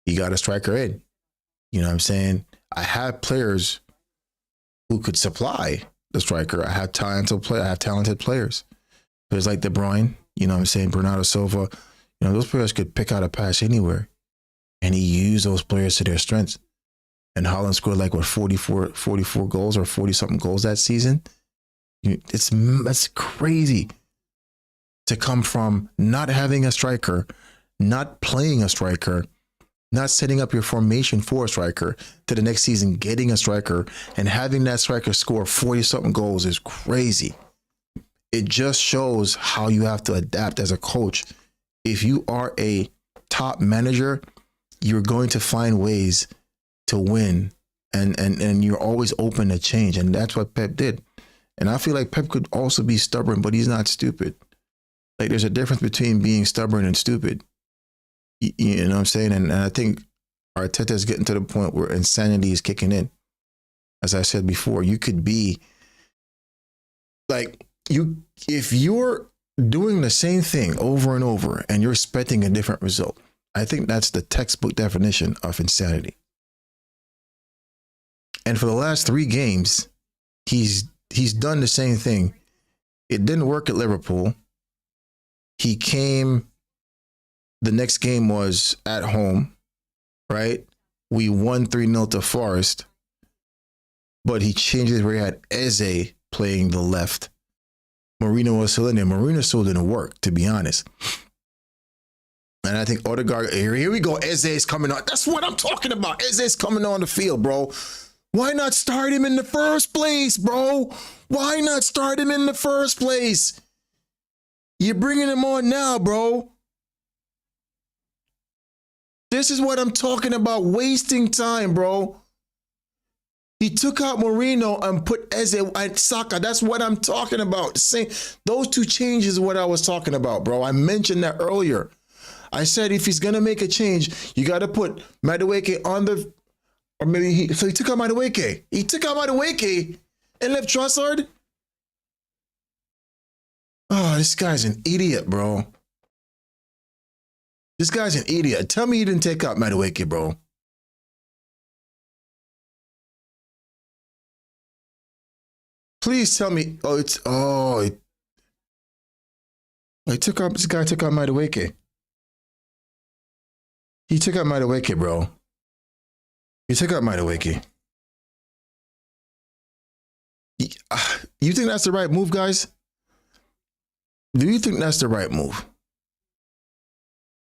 Speaker 1: He got a striker in. You know what I'm saying? I have players who could supply the striker. I have talented players. Players like De Bruyne, you know what I'm saying? Bernardo Silva. You know, those players could pick out a pass anywhere. And he used those players to their strengths. And Haaland scored like, what, 44 goals or 40-something goals that season? That's crazy to come from not having a striker, not playing a striker, not setting up your formation for a striker, to the next season getting a striker and having that striker score 40-something goals is crazy. It just shows how you have to adapt as a coach. If you are a top manager, you're going to find ways to win, and you're always open to change. And that's what Pep did. And I feel like Pep could also be stubborn, but he's not stupid. Like, there's a difference between being stubborn and stupid. You know what I'm saying? And I think Arteta is getting to the point where insanity is kicking in. As I said before, you could be like, if you're doing the same thing over and over and you're expecting a different result, I think that's the textbook definition of insanity. And for the last 3 games, he's done the same thing. It didn't work at Liverpool. He came, the next game was at home, right? We won 3-0 to Forest, but he changed it where he had Eze playing the left. Mourinho was still in there. Mourinho still didn't work, to be honest. And I think Odegaard, here we go. Eze's coming on. That's what I'm talking about. Eze's coming on the field, bro. Why not start him in the first place, bro? Why not start him in the first place? You're bringing him on now, bro. This is what I'm talking about. Wasting time, bro. He took out Mourinho and put Eze and Saka. That's what I'm talking about. Those 2 changes is what I was talking about, bro. I mentioned that earlier. I said if he's going to make a change, you got to put Madueke on the, or maybe he took out Madueke. He took out Madueke and left Trossard. Oh, this guy's an idiot, bro. This guy's an idiot. Tell me you didn't take out Madueke, bro. Please tell me. Oh, it's he took out this guy. Took out Madueke. He took out Madueke, bro. He took out Madueke. You think that's the right move, guys? Do you think that's the right move?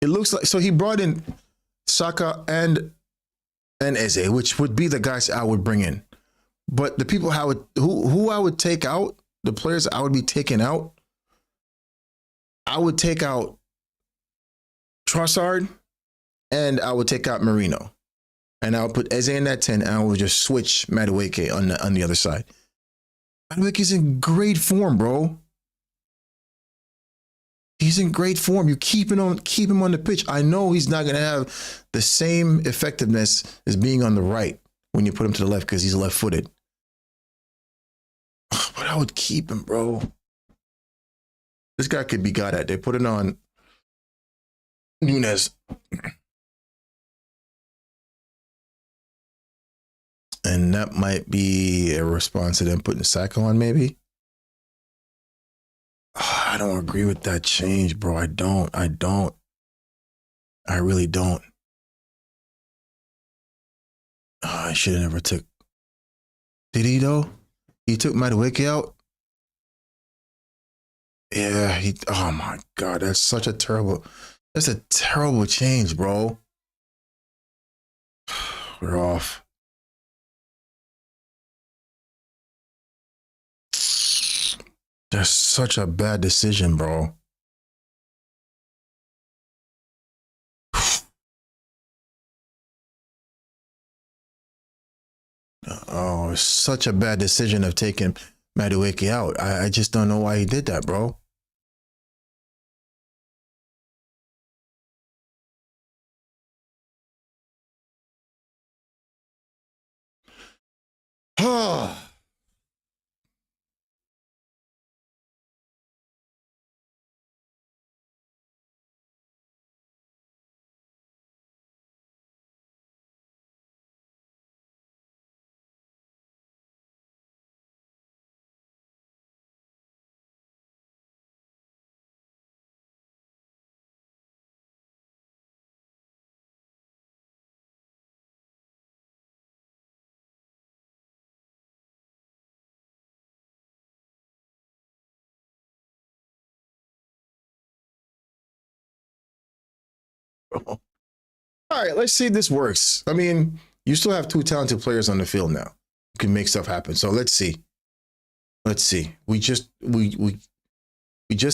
Speaker 1: It looks like so he brought in Saka and Eze, which would be the guys I would bring in. But the people who I would take out, the players I would be taking out, I would take out Trossard and I would take out Marino. And I would put Eze in that 10 and I would just switch Madueke on the other side. Madueke's in great form, bro. He's in great form. You keep him on the pitch. I know he's not going to have the same effectiveness as being on the right when you put him to the left because he's left-footed. But I would keep him, bro. This guy could be got at. They put it on Nunes. And that might be a response to them putting Saka on, maybe. I don't agree with that change, bro. I don't. I really don't. I should have never took. Did he though? He took Madueke out. Yeah, oh my God, that's a terrible change, bro. We're off. That's such a bad decision, bro. Oh, it's such a bad decision of taking Madueke out. I just don't know why he did that, bro. All right, let's see if this works. I mean, you still have two talented players on the field now. You can make stuff happen. So let's see. We just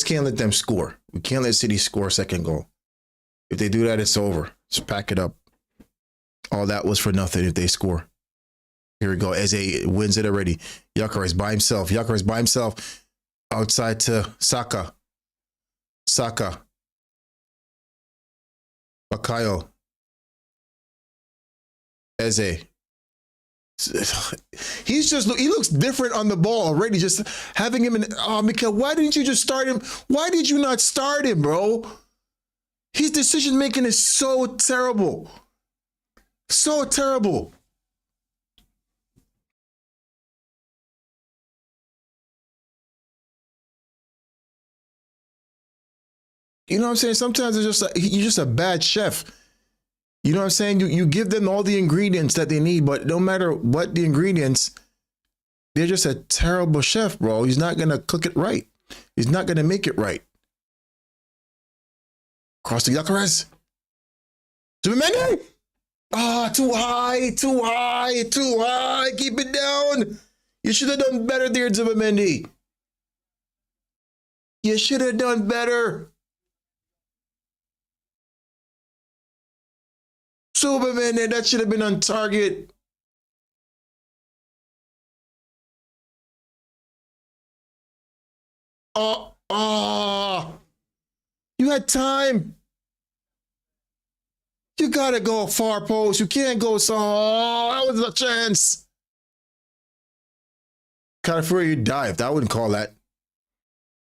Speaker 1: can't let them score. We can't let City score a second goal. If they do that, it's over. Just pack it up. All that was for nothing if they score. Here we go. Eze wins it already. Gyökeres by himself. Outside to Saka. Bakayo. Eze. He looks different on the ball already. Just having him in. Oh, Mikel, why didn't you just start him? Why did you not start him, bro? His decision making is so terrible. So terrible. You know what I'm saying? Sometimes it's just you're just a bad chef. You know what I'm saying? You give them all the ingredients that they need, but no matter what the ingredients, they're just a terrible chef, bro. He's not going to cook it right. He's not going to make it right. Cross to Gyökeres. Zubimendi! Too high. Keep it down. You should have done better there, Zubimendi. You should have done better. Zubimendi, that should have been on target. You had time. You gotta go far post. You can't go so. That was a chance. Calafiori, you dived. I wouldn't call that.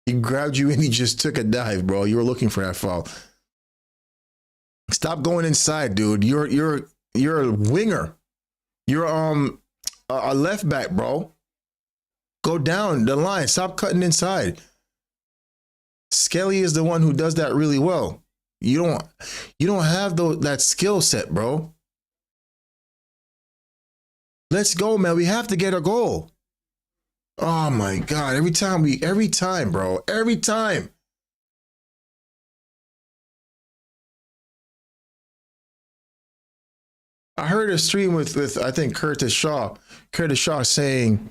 Speaker 1: He grabbed you and he just took a dive, bro. You were looking for that foul. Stop going inside, dude. You're a winger. You're a left back, bro. Go down the line. Stop cutting inside. Skelly is the one who does that really well. You don't have that skill set, bro. Let's go, man. We have to get a goal. Oh my God. Every time, bro. Every time. I heard a stream with I think Curtis Shaw. Curtis Shaw saying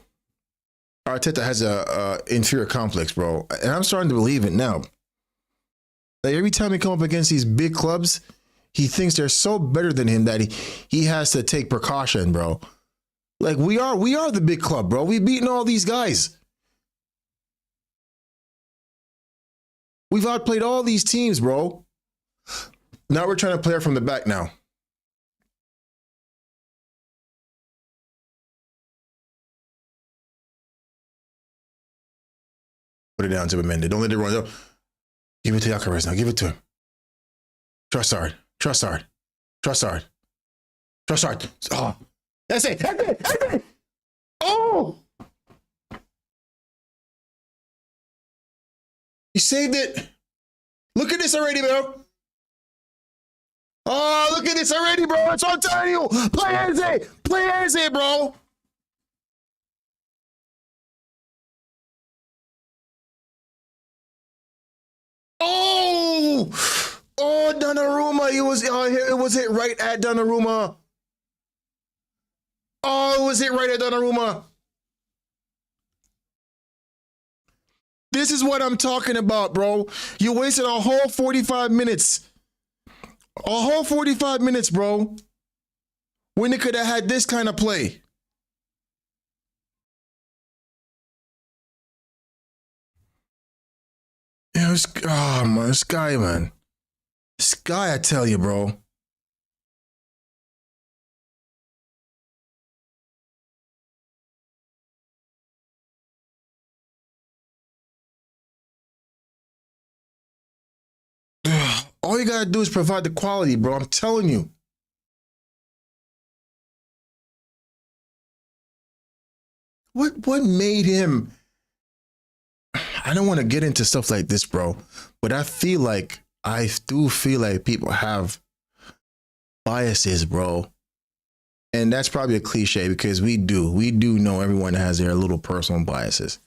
Speaker 1: Arteta has a inferior complex, bro. And I'm starting to believe it now. Like every time he come up against these big clubs, he thinks they're so better than him that he has to take precaution, bro. Like we are the big club, bro. We've beaten all these guys. We've outplayed all these teams, bro. Now we're trying to play it from the back now. Put it down to Mendy. Don't let it run. Give it to Alcaraz now. Give it to him. Trossard. Trossard. Trossard. Trossard. Oh. That's it. That's it. That's it. Oh. He saved it. Look at this already, bro. Oh, look at this already, bro. It's on telling you. Play Eze. Play Eze, bro. Oh, oh, Donnarumma. It was it right at Donnarumma. Oh, it was it right at Donnarumma. This is what I'm talking about, bro. You wasted a whole 45 minutes. A whole 45 minutes, bro. When they could have had this kind of play. Yeah, man, this guy, man. This guy, I tell you, bro. All you gotta do is provide the quality, bro. I'm telling you. What made him? I don't want to get into stuff like this, bro. But I do feel like people have biases, bro. And that's probably a cliche because we do know everyone has their little personal biases.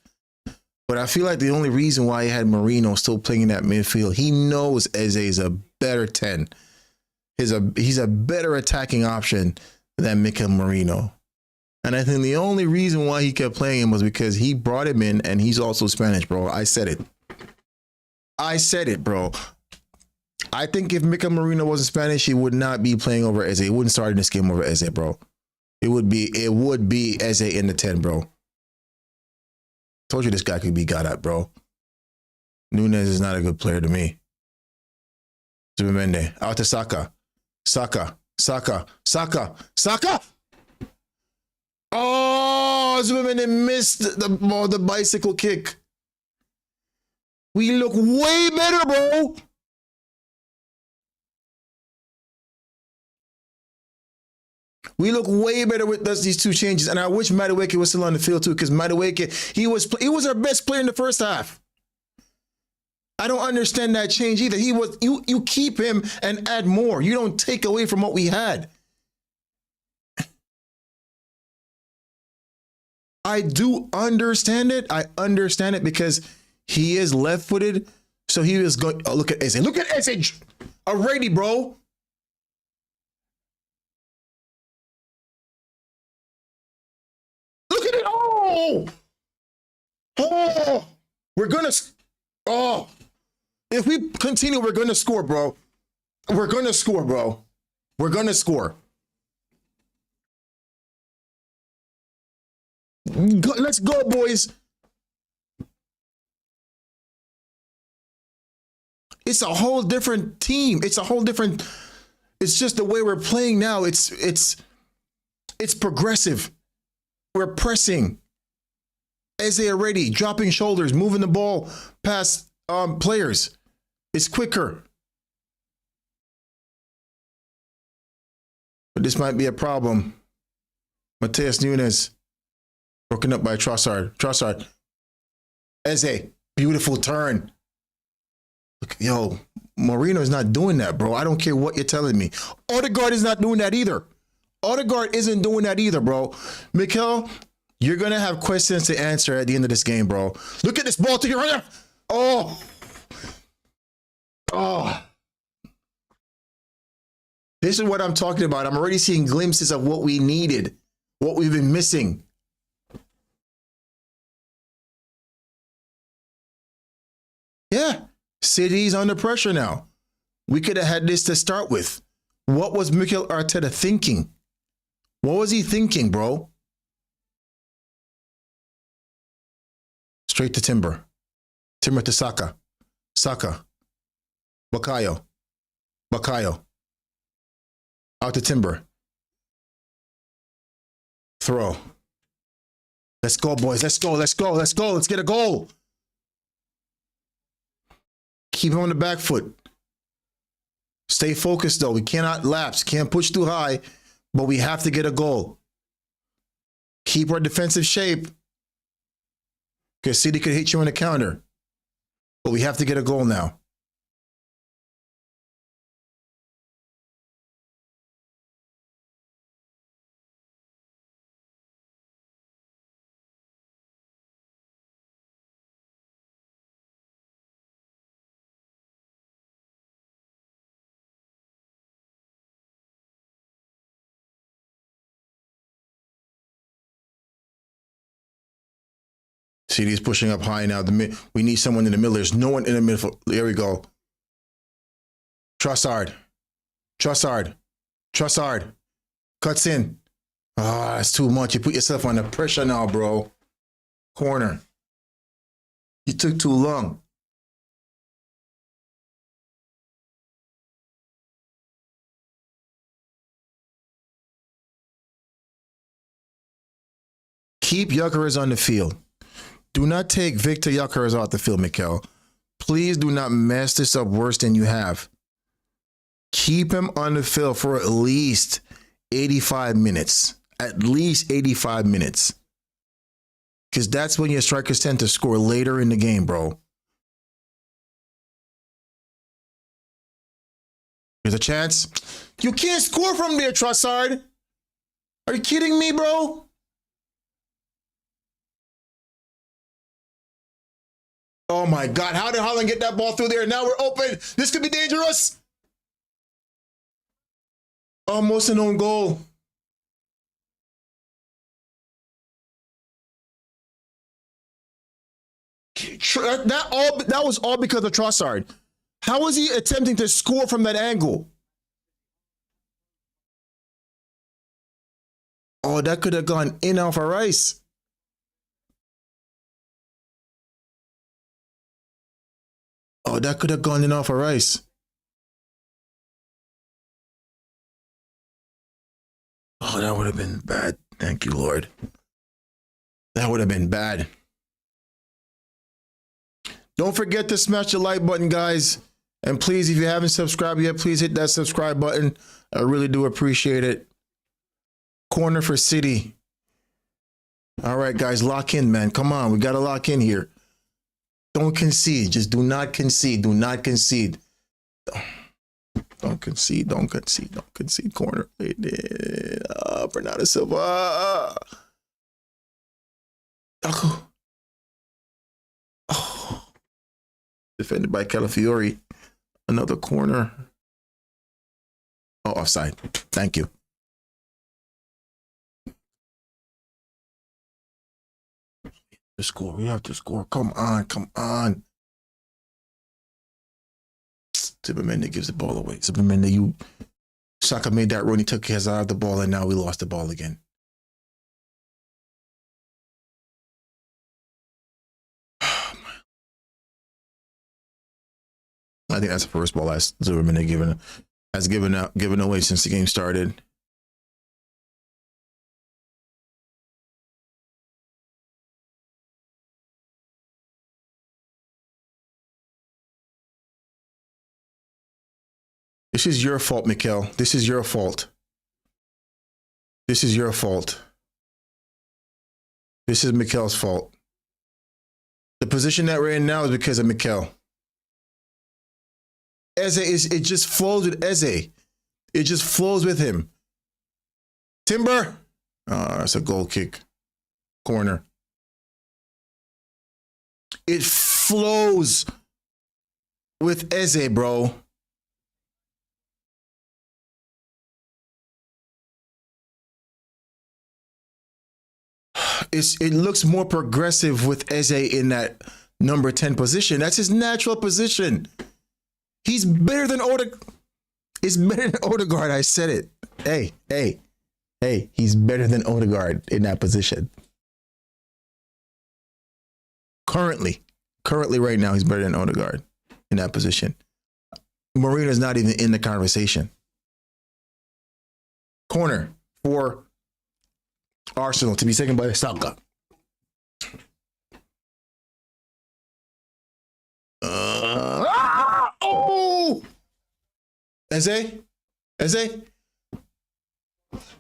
Speaker 1: But I feel like the only reason why he had Marino still playing in that midfield, he knows Eze is a better 10. He's a better attacking option than Mikel Marino. And I think the only reason why he kept playing him was because he brought him in and he's also Spanish, bro. I said it, bro. I think if Mikel Marino wasn't Spanish, he would not be playing over Eze. He wouldn't start in this game over Eze, bro. It would be Eze in the 10, bro. Told you this guy could be got at, bro. Nunez is not a good player to me. Zubimendi. Out to Saka. Saka. Oh, Zubimendi missed the bicycle kick. We look way better, bro. We look way better with these two changes, and I wish Madueke was still on the field too, because Madueke, he was our best player in the first half. I don't understand that change either. You keep him and add more. You don't take away from what we had. I do understand it. I understand it because he is left-footed, so he was going. Oh, look at Eze. Look at Eze already, bro. Look at it. Oh, we're gonna. Oh, if we continue, we're gonna score, bro. We're gonna score, bro. We're gonna score. Let's go, boys. It's a whole different team. It's just the way we're playing now. It's progressive. We're pressing. Eze already dropping shoulders, moving the ball past players. It's quicker. But this might be a problem. Mateus Nunes. Broken up by Trossard. Trossard. Eze. Beautiful turn. Look, yo, Moreno is not doing that, bro. I don't care what you're telling me. Odegaard is not doing that either. Odegaard isn't doing that either, bro. Mikel, you're going to have questions to answer at the end of this game, bro. Look at this ball to your right. Oh. Oh. This is what I'm talking about. I'm already seeing glimpses of what we needed, what we've been missing. Yeah. City's under pressure now. We could have had this to start with. What was Mikel Arteta thinking? What was he thinking, bro? Straight to Timber. Timber to Saka. Saka. Bukayo. Bukayo. Out to Timber. Throw. Let's go, boys. Let's go. Let's go. Let's go. Let's get a goal. Keep him on the back foot. Stay focused, though. We cannot lapse. Can't push too high, but we have to get a goal. Keep our defensive shape. Because City could hit you on the counter. But we have to get a goal now. City's pushing up high now. We need someone in the middle. There's no one in the middle. There we go. Trossard. Trossard. Trossard. Cuts in. Ah, that's too much. You put yourself under pressure now, bro. Corner. You took too long. Keep Gyökeres on the field. Do not take Victor Gyökeres off the field, Mikel. Please do not mess this up worse than you have. Keep him on the field for at least 85 minutes. At least 85 minutes. Because that's when your strikers tend to score later in the game, bro. There's a chance. You can't score from there, Trossard. Are you kidding me, bro? Oh my God, how did Haaland get that ball through there? Now we're open. This could be dangerous. Almost an own goal. That was all because of Trossard. How was he attempting to score from that angle? Oh, that could have gone in off our ice. Oh, that could have gone in off our ice. Oh, that would have been bad. Thank you, Lord. That would have been bad. Don't forget to smash the like button, guys. And please, if you haven't subscribed yet, please hit that subscribe button. I really do appreciate it. Corner for City. All right, guys, lock in, man. Come on, we got to lock in here. Don't concede. Just do not concede. Do not concede. Don't concede. Don't concede. Don't concede. Corner. Bernardo Silva. Oh. Defended by Calafiori. Another corner. Oh, offside. Thank you. To score. We have to score. Come on. Come on. Zubimendi gives the ball away. Zubimendi, Saka made that run. He took his eye of the ball, and now we lost the ball again. I think that's the first ball Zubimendi has given away since the game started. This is your fault, Mikel. This is your fault. This is your fault. This is Mikel's fault. The position that we're in now is because of Mikel. It just flows with Eze. It just flows with him. Timber. Oh, that's a goal kick. Corner. It flows with Eze, bro. It looks more progressive with Eze in that number 10 position. That's his natural position. He's better than Odegaard. He's better than Odegaard. I said it. Hey. He's better than Odegaard in that position. Currently right now, he's better than Odegaard in that position. Marina's not even in the conversation. Corner for Arsenal to be taken by Saka. Oh! Eze?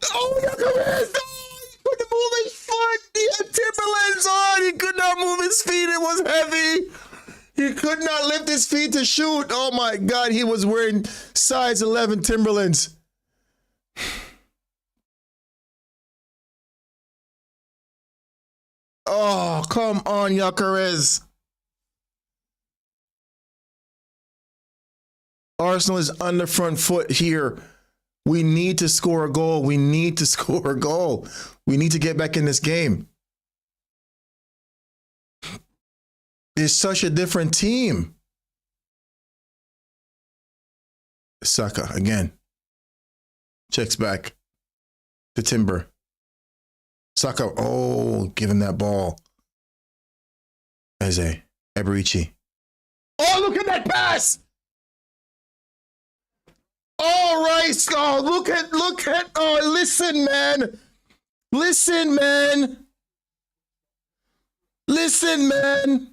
Speaker 1: Oh, Gyökeres! Oh, he couldn't move his foot. He had Timberlands on. He could not move his feet. It was heavy. He could not lift his feet to shoot. Oh my God, he was wearing size 11 Timberlands. Oh, come on, Gyökeres. Arsenal is on the front foot here. We need to score a goal. We need to get back in this game. It's such a different team. Saka again. Checks back to Timber. Saka, give him that ball. Eze, Eberici. Oh, look at that pass! All right, oh, look at, listen, man. Listen, man. Listen, man.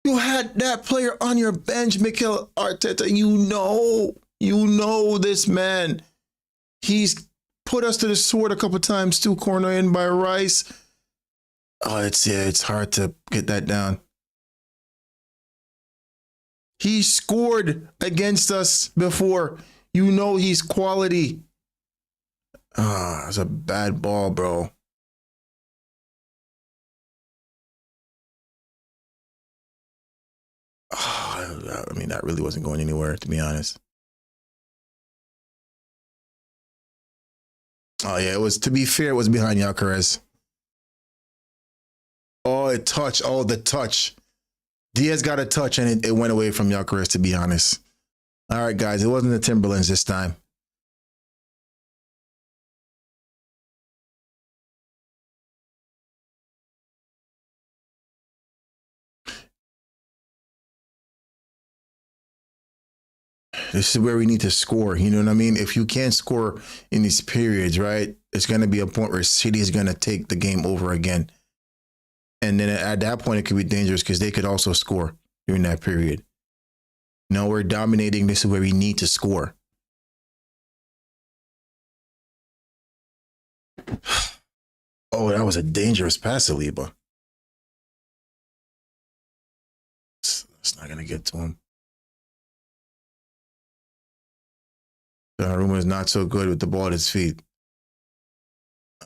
Speaker 1: You had that player on your bench, Mikel Arteta. You know this man. He's put us to the sword a couple times too, corner in by Rice. Oh, it's hard to get that down. He scored against us before. You know he's quality. It's a bad ball, bro. I mean, that really wasn't going anywhere, to be honest. Oh, yeah, to be fair, it was behind Gyökeres. Oh, the touch. Diaz got a touch and it went away from Gyökeres, to be honest. All right, guys, it wasn't the Timberlands this time. This is where we need to score. You know what I mean? If you can't score in these periods, right, it's going to be a point where City is going to take the game over again. And then at that point, it could be dangerous because they could also score during that period. No, we're dominating. This is where we need to score. Oh, that was a dangerous pass, Saliba. It's not going to get to him. Donnarumma is not so good with the ball at his feet.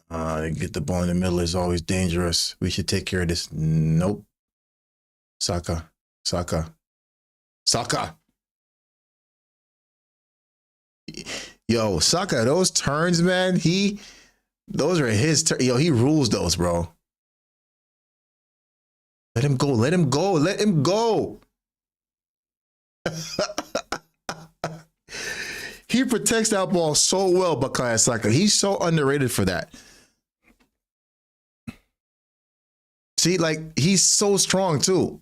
Speaker 1: Get the ball in the middle is always dangerous. We should take care of this. Nope. Saka. Yo, Saka, those turns, man, those are his turns. Yo, he rules those, bro. Let him go. He protects that ball so well, Bukayo Saka. He's so underrated for that. See, like, he's so strong too.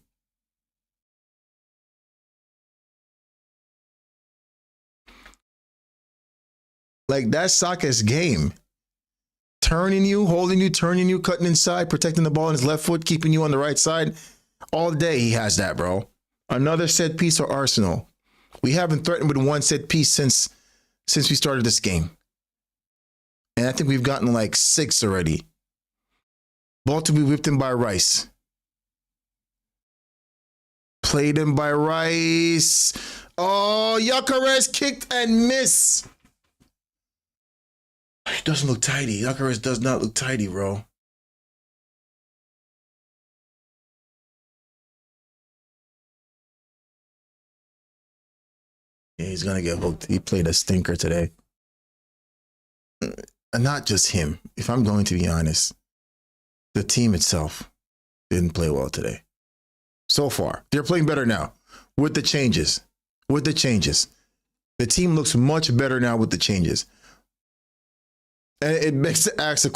Speaker 1: Like, that's Saka's game. turning you, holding you, turning you, cutting inside, protecting the ball in his left foot, keeping you on the right side. All day he has that, bro. Another set piece for Arsenal. We haven't threatened with one set piece since we started this game. And I think we've gotten like 6 already. Ball to be whipped in by Rice. Played in by Rice. Oh, Gyökeres kicked and missed. It doesn't look tidy. Gyökeres does not look tidy, bro. Yeah, he's going to get hooked. He played a stinker today. And not just him. If I'm going to be honest, the team itself didn't play well today. So far. They're playing better now with the changes. With the changes. The team looks much better now with the changes. And it makes to ask the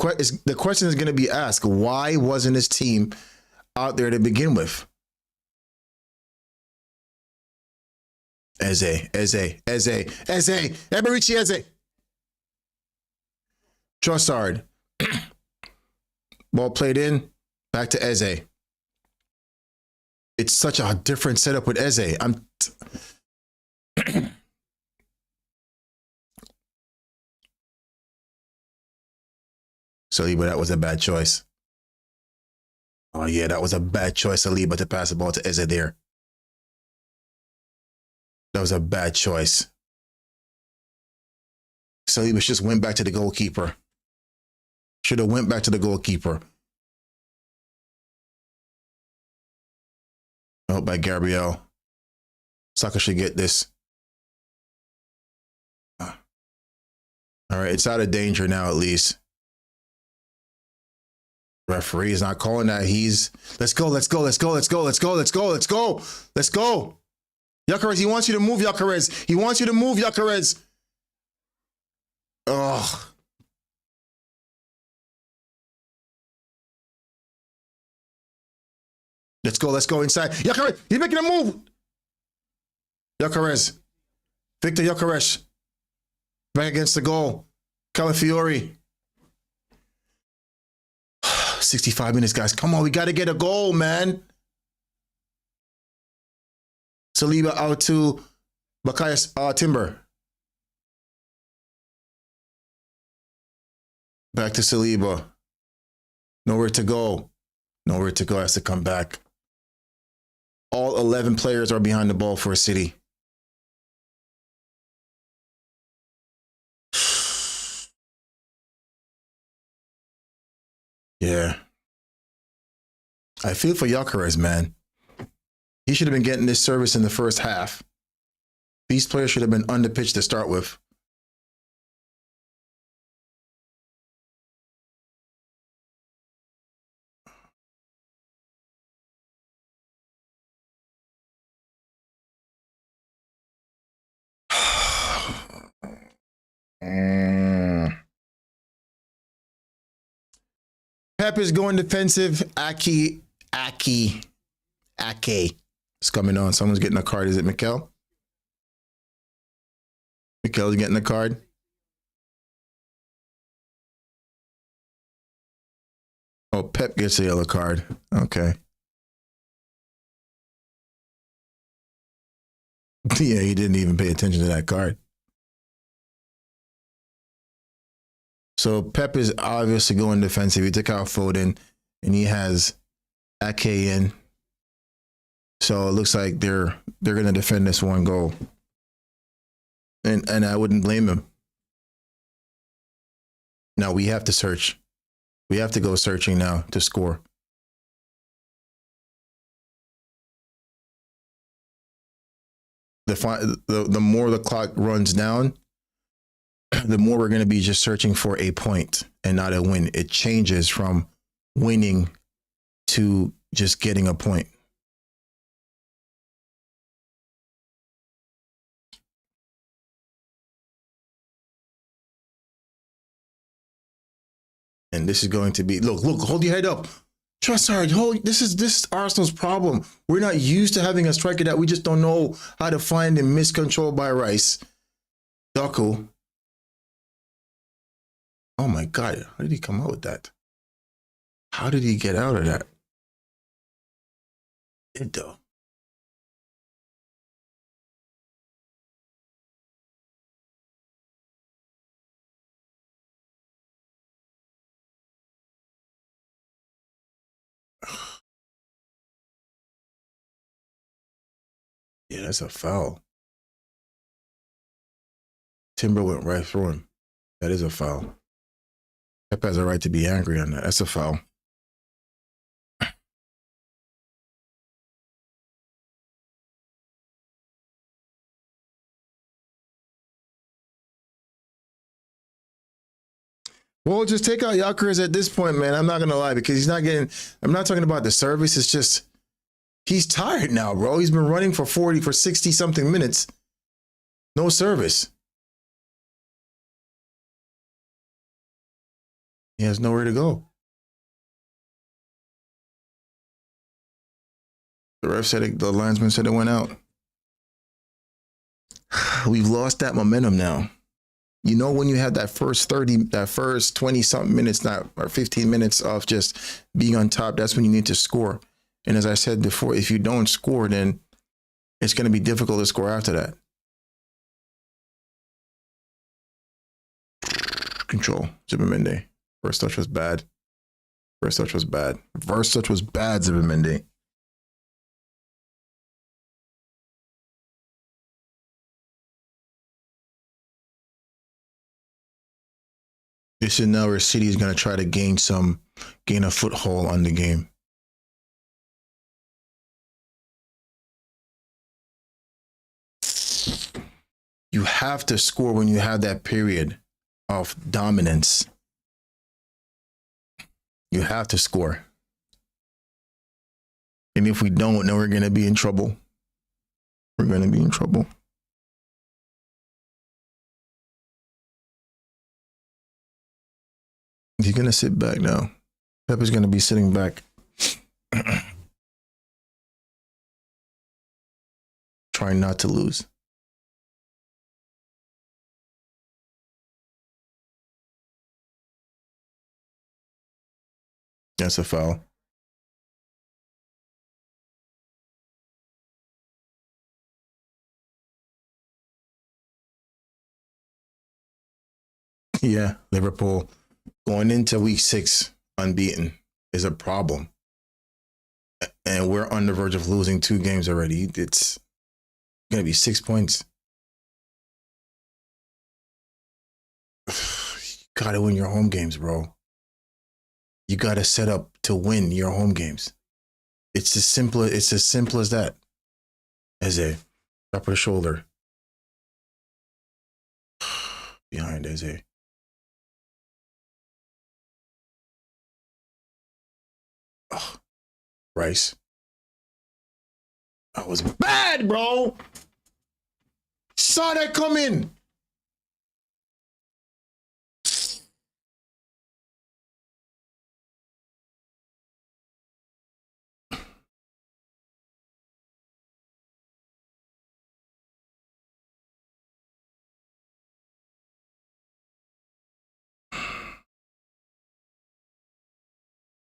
Speaker 1: question is going to be asked, why wasn't this team out there to begin with? Eze. Eberici Eze. Trossard. Ball played in. Back to Eze. It's such a different setup with Eze. Saliba, that was a bad choice. Oh, yeah, that was a bad choice, Saliba, to pass the ball to Eze there. That was a bad choice. Saliba just went back to the goalkeeper. Should have went back to the goalkeeper. Oh, by Gabriel. Saka should get this. All right, it's out of danger now at least. Referee is not calling that. Let's go. Gyökeres, he wants you to move, Gyökeres. Ugh. Let's go inside. Gyökeres, he's making a move. Gyökeres. Victor Gyökeres. Back against the goal. Calafiori. 65 minutes, guys. Come on, we got to get a goal, man. Saliba out to Bakayas Timber. Back to Saliba. Nowhere to go. Has to come back. All 11 players are behind the ball for City. Yeah. I feel for Gyökeres, man. He should have been getting this service in the first half. These players should have been on the pitch to start with. Pep is going defensive. Ake is coming on. Someone's getting a card. Is it Mikel? Mikel's getting a card. Oh, Pep gets a yellow card. Okay. Yeah, he didn't even pay attention to that card. So Pep is obviously going defensive. He took out Foden, and he has Ake in. So it looks like they're going to defend this one goal, and I wouldn't blame him. Now we have to search. We have to go searching now to score. The more the clock runs down, the more we're going to be just searching for a point and not a win. It changes from winning to just getting a point. And this is going to be, look, hold your head up. Trossard, this is Arsenal's problem. We're not used to having a striker that we just don't know how to find and miscontrol by Rice. Doku. Oh my God. How did he come out with that? How did he get out of that? It though. Yeah, that's a foul. Timber went right through him. That is a foul. Pep has a right to be angry on that. That's a foul. Well, just take out Yonkers at this point, man. I'm not gonna lie, because he's not getting. I'm not talking about the service. It's just he's tired now, bro. He's been running for 60 something minutes. No service. He has nowhere to go. The ref said the linesman said it went out. We've lost that momentum now. You know, when you have that first 20 something minutes, or 15 minutes of just being on top, that's when you need to score. And as I said before, if you don't score, then it's going to be difficult to score after that. Control, Zubimendi. First touch was bad. First touch was bad, Zubimendi. This is now where City is going to try to gain a foothold on the game. You have to score when you have that period of dominance. You have to score. And if we don't, then we're going to be in trouble. We're going to be in trouble. He's going to sit back now. Pep is going to be sitting back. Trying not to lose. That's a foul. Yeah, Liverpool going into week 6 unbeaten is a problem. And we're on the verge of losing 2 games already. It's going to be 6 points. You got to win your home games, bro. You got to set up to win your home games. It's as simple as that. Eze, top of the shoulder. Behind Eze. Oh, Rice. That was bad, bro. Saw that coming.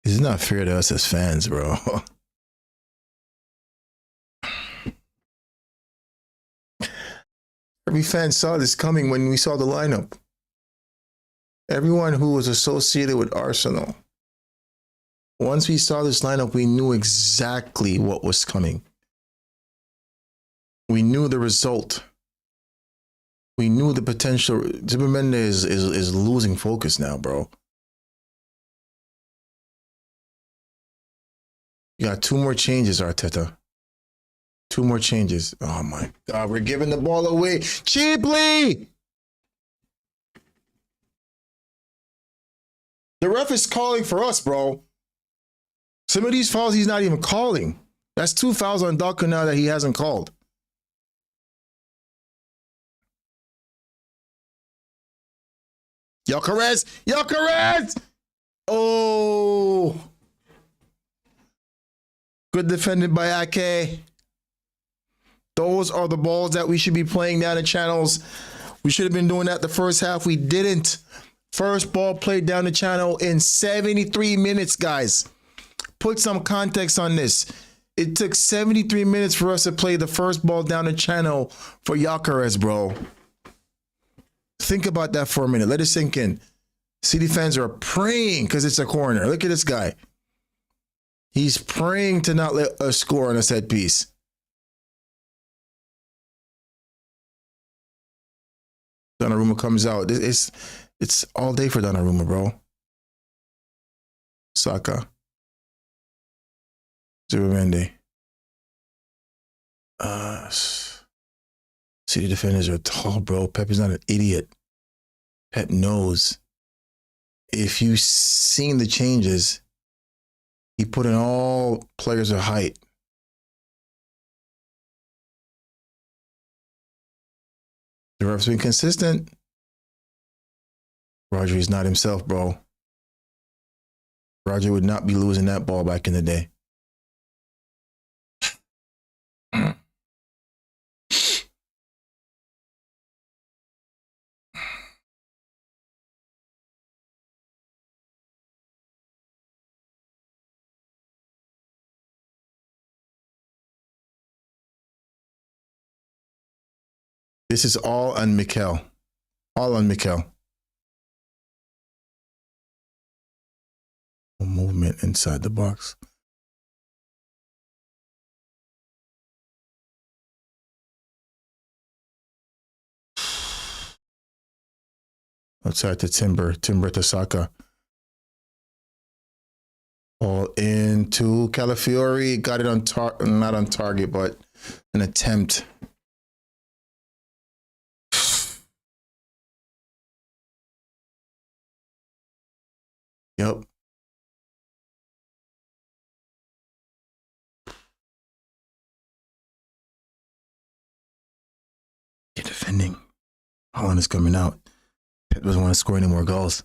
Speaker 1: It's not fair to us as fans, bro. Every fan saw this coming when we saw the lineup. Everyone who was associated with Arsenal. Once we saw this lineup, we knew exactly what was coming. We knew the result. We knew the potential. Zubimendi is losing focus now, bro. You got 2 more changes, Arteta. 2 more changes. Oh my God, we're giving the ball away cheaply. The ref is calling for us, bro. Some of these fouls he's not even calling. That's 2 fouls on Doku now that he hasn't called. Yokeres! Oh. Good defended by Ake. Those are the balls that we should be playing down the channels. We should have been doing that the first half. We didn't. First ball played down the channel in 73 minutes, guys. Put some context on this. It took 73 minutes for us to play the first ball down the channel for Gyökeres, bro. Think about that for a minute. Let it sink in. City fans are praying because it's a corner. Look at this guy. He's praying to not let us score on a set piece. Donnarumma comes out. It's all day for Donnarumma, bro. Saka. Zubimendi. City defenders are tall, bro. Pep is not an idiot. Pep knows. If you've seen the changes, he put in all players of height. The ref's been consistent. Roger is not himself, bro. Roger would not be losing that ball back in the day. This is all on Mikel. All on Mikel. Movement inside the box. Outside to Timber to Saka. All into Calafiori. Got it on not on target, but an attempt. Yep. You're defending. Holland is coming out. Pep doesn't want to score any more goals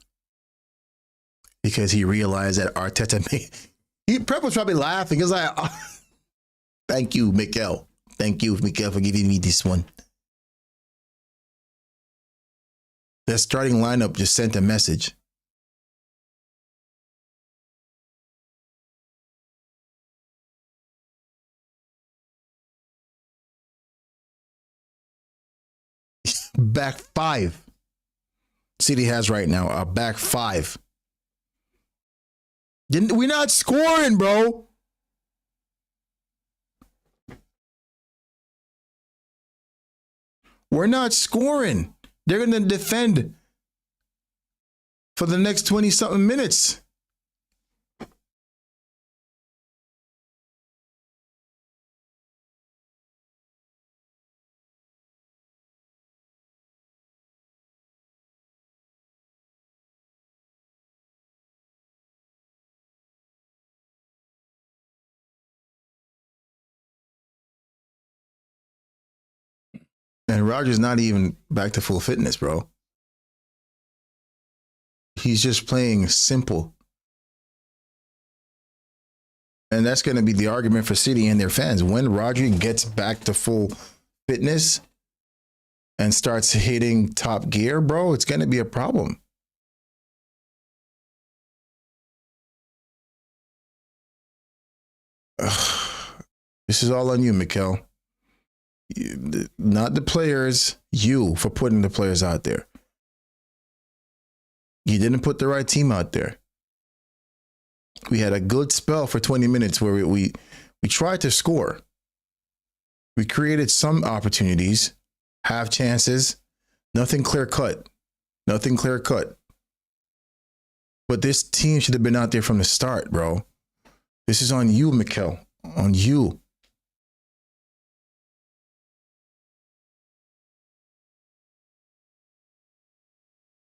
Speaker 1: because he realized that Arteta Pep was probably laughing. He was like, oh, thank you, Mikel. Thank you, Mikel, for giving me this one. The starting lineup just sent a message. Back five. City has right now a back five. We're not scoring, bro. We're not scoring. They're going to defend for the next 20-something minutes. And Roger's not even back to full fitness, bro. He's just playing simple. And that's going to be the argument for City and their fans. When Roger gets back to full fitness and starts hitting top gear, bro, it's going to be a problem. This is all on you, Mikel. Not the players, you for putting the players out there. You didn't put the right team out there. We had a good spell for 20 minutes where we tried to score. We created some opportunities, have chances, nothing clear cut. Nothing clear cut. But this team should have been out there from the start, bro. This is on you, Mikel. On you.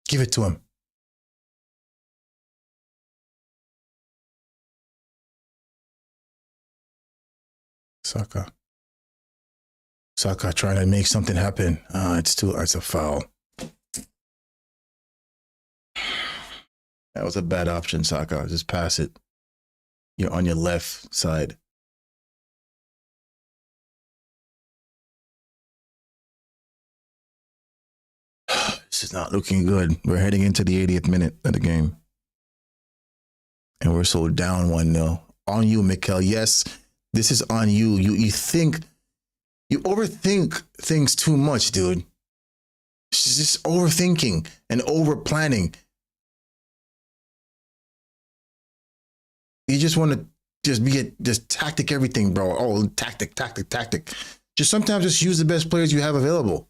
Speaker 1: Give it to him. Saka trying to make something happen. It's a foul. That was a bad option, Saka. Just pass it. You're on your left side. This is not looking good. We're heading into the 80th minute of the game. And we're so down 1-0. On you, Mikel. Yes, this is on you. You overthink things too much, dude. It's just overthinking and over planning. You just want to just tactic everything, bro. Oh, tactic. Just sometimes just use the best players you have available.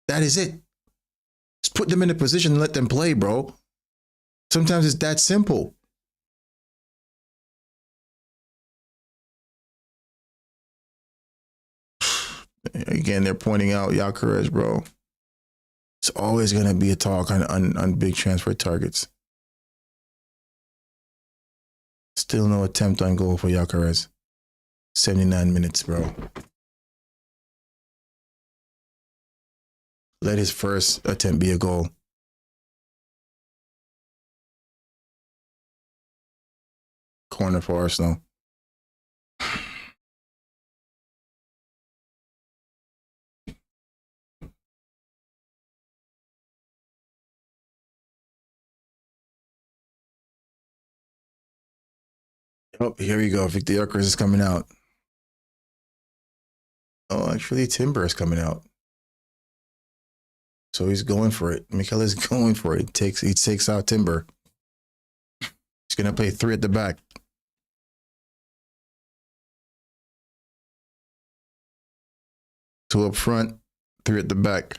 Speaker 1: That is it. Just put them in a position and let them play, bro. Sometimes it's that simple. Again, they're pointing out Gyökeres, bro. It's always going to be a talk on big transfer targets. Still no attempt on goal for Gyökeres. 79 minutes, bro. Let his first attempt be a goal. Corner for Arsenal. Oh, here we go. Victor Gyökeres is coming out. Oh, actually, Timber is coming out. So he's going for it. Mikel is going for it. He takes out Timber. He's going to play 3 at the back. 2 up front, 3 at the back.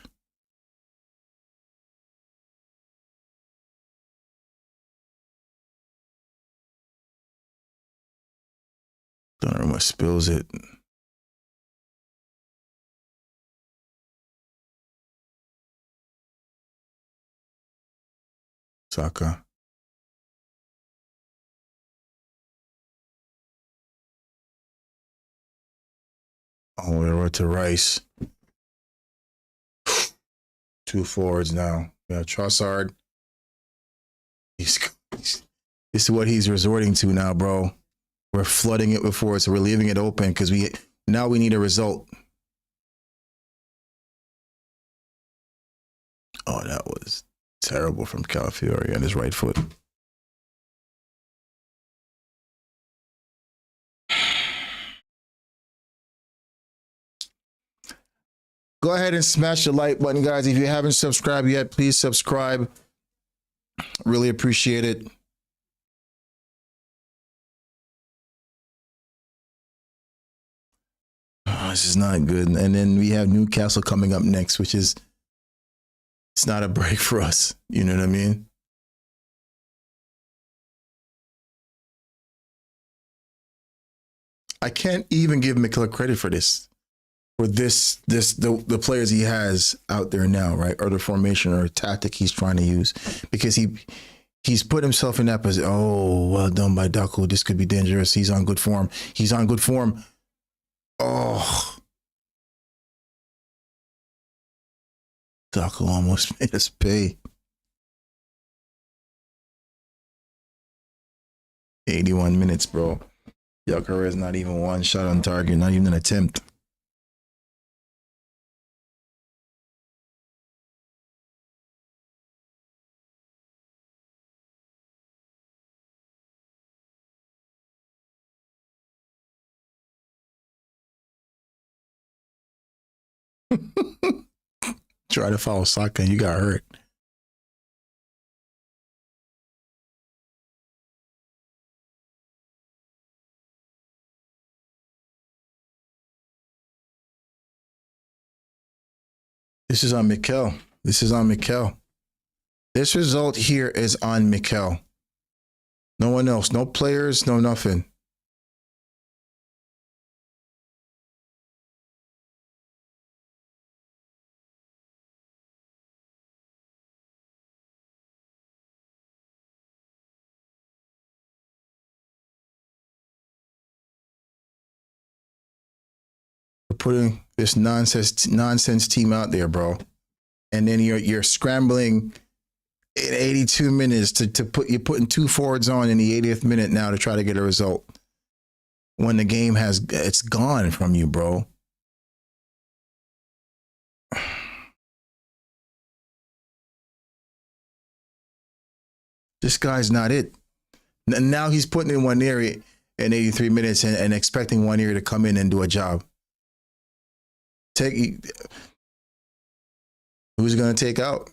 Speaker 1: Donnarumma spills it. Saka. Oh, we're to Rice. 2 forwards now. Yeah, Trossard. This is what he's resorting to now, bro. We're flooding it before, so we're leaving it open because now we need a result. Oh, that was terrible from Calafiori on his right foot. Go ahead and smash the like button, guys. If you haven't subscribed yet, please subscribe. Really appreciate it. Oh, this is not good. And then we have Newcastle coming up next, which is, it's not a break for us. You know what I mean? I can't even give Mikel credit for this. For the players he has out there now, right? Or the formation or tactic he's trying to use. Because he's put himself in that position. Oh, well done by Daku. This could be dangerous. He's on good form. Oh. Daku almost made us pay. 81 minutes, bro. Gyökeres not even one shot on target, not even an attempt. Try to follow Saka and you got hurt. This is on Mikel. This result here is on Mikel. No one else. No players, no nothing. We're putting this nonsense team out there, bro. And then you're scrambling in 82 minutes you're putting 2 forwards on in the 80th minute now to try to get a result. When the game it's gone from you, bro. This guy's not it. And now he's putting in one area in 83 minutes and expecting one area to come in and do a job. Who's going to take out?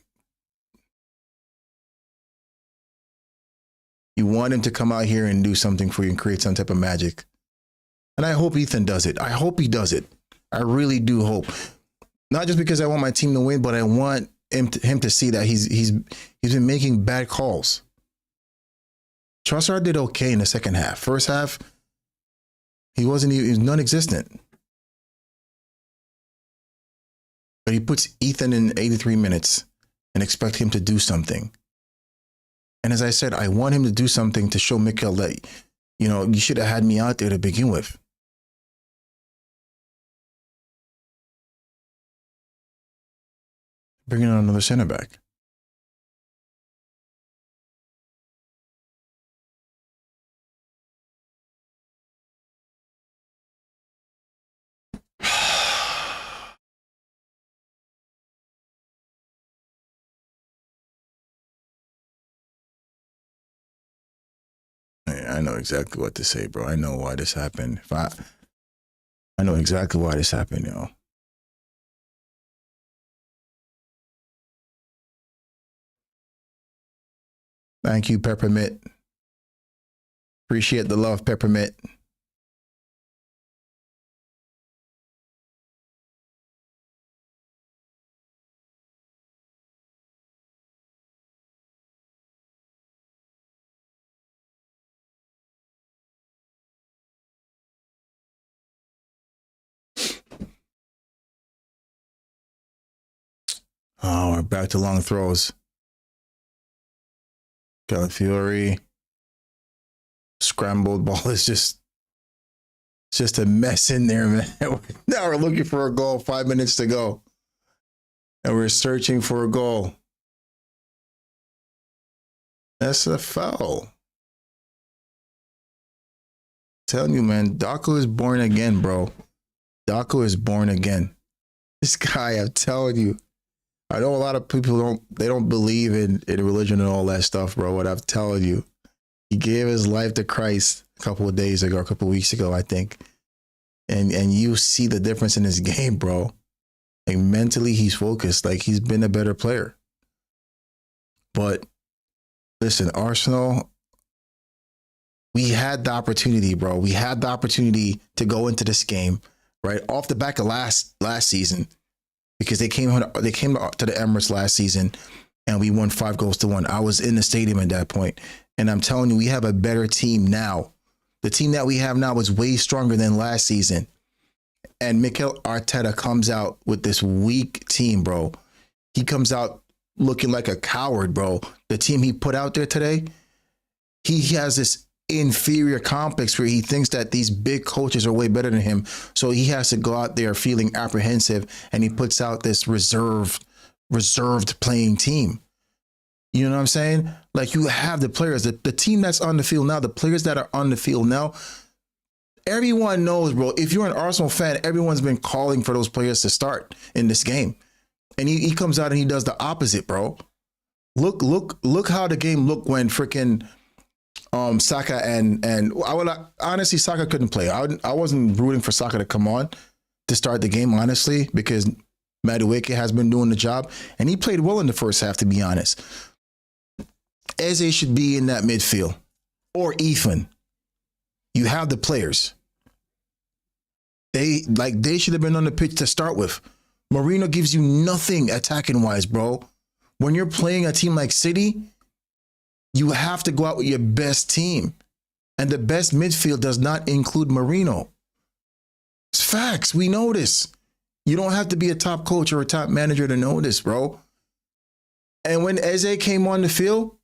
Speaker 1: You want him to come out here and do something for you and create some type of magic. And I hope Ethan does it. I hope he does it. I really do hope. Not just because I want my team to win, but I want him to see that he's been making bad calls. Trossard did okay in the second half. First half, he was non-existent. But he puts Ethan in 83 minutes and expect him to do something. And as I said, I want him to do something to show Mikel that, you should have had me out there to begin with. Bringing on another center back. I know exactly what to say, bro. I know why this happened. I know exactly why this happened, yo. Thank you, Peppermint. Appreciate the love, Peppermint. Oh, we're back to long throws. Calafiori. Scrambled ball is just a mess in there, man. Now we're looking for a goal, 5 minutes to go. And we're searching for a goal. That's a foul. I'm telling you, man, Daco is born again, bro. Daco is born again. This guy, I'm telling you. I know a lot of people don't believe in religion and all that stuff, bro. What I'm telling you, he gave his life to Christ a couple of weeks ago, I think. And you see the difference in his game, bro. Like mentally, he's focused. Like he's been a better player. But listen, Arsenal, we had the opportunity, bro. We had the opportunity to go into this game, right? Off the back of last season. Because they came to the Emirates last season and we won 5-1. I was in the stadium at that point. And I'm telling you, we have a better team now. The team that we have now is way stronger than last season. And Mikel Arteta comes out with this weak team, bro. He comes out looking like a coward, bro. The team he put out there today, he has this inferior complex where he thinks that these big coaches are way better than him. So he has to go out there feeling apprehensive and he puts out this reserved playing team. You know what I'm saying? Like you have the players, the team that's on the field now, the players that are on the field now, everyone knows, bro. If you're an Arsenal fan, everyone's been calling for those players to start in this game. And he comes out and he does the opposite, bro. Look how the game looked when freaking Saka and I would honestly, Saka couldn't play. I wasn't rooting for Saka to come on to start the game, honestly, because Madueke has been doing the job and he played well in the first half, to be honest. Eze should be in that midfield or Ethan. You have the players. They should have been on the pitch to start with. Mourinho gives you nothing attacking wise, bro. When you're playing a team like City, you have to go out with your best team. And the best midfield does not include Mourinho. It's facts. We know this. You don't have to be a top coach or a top manager to know this, bro. And when Eze came on the field,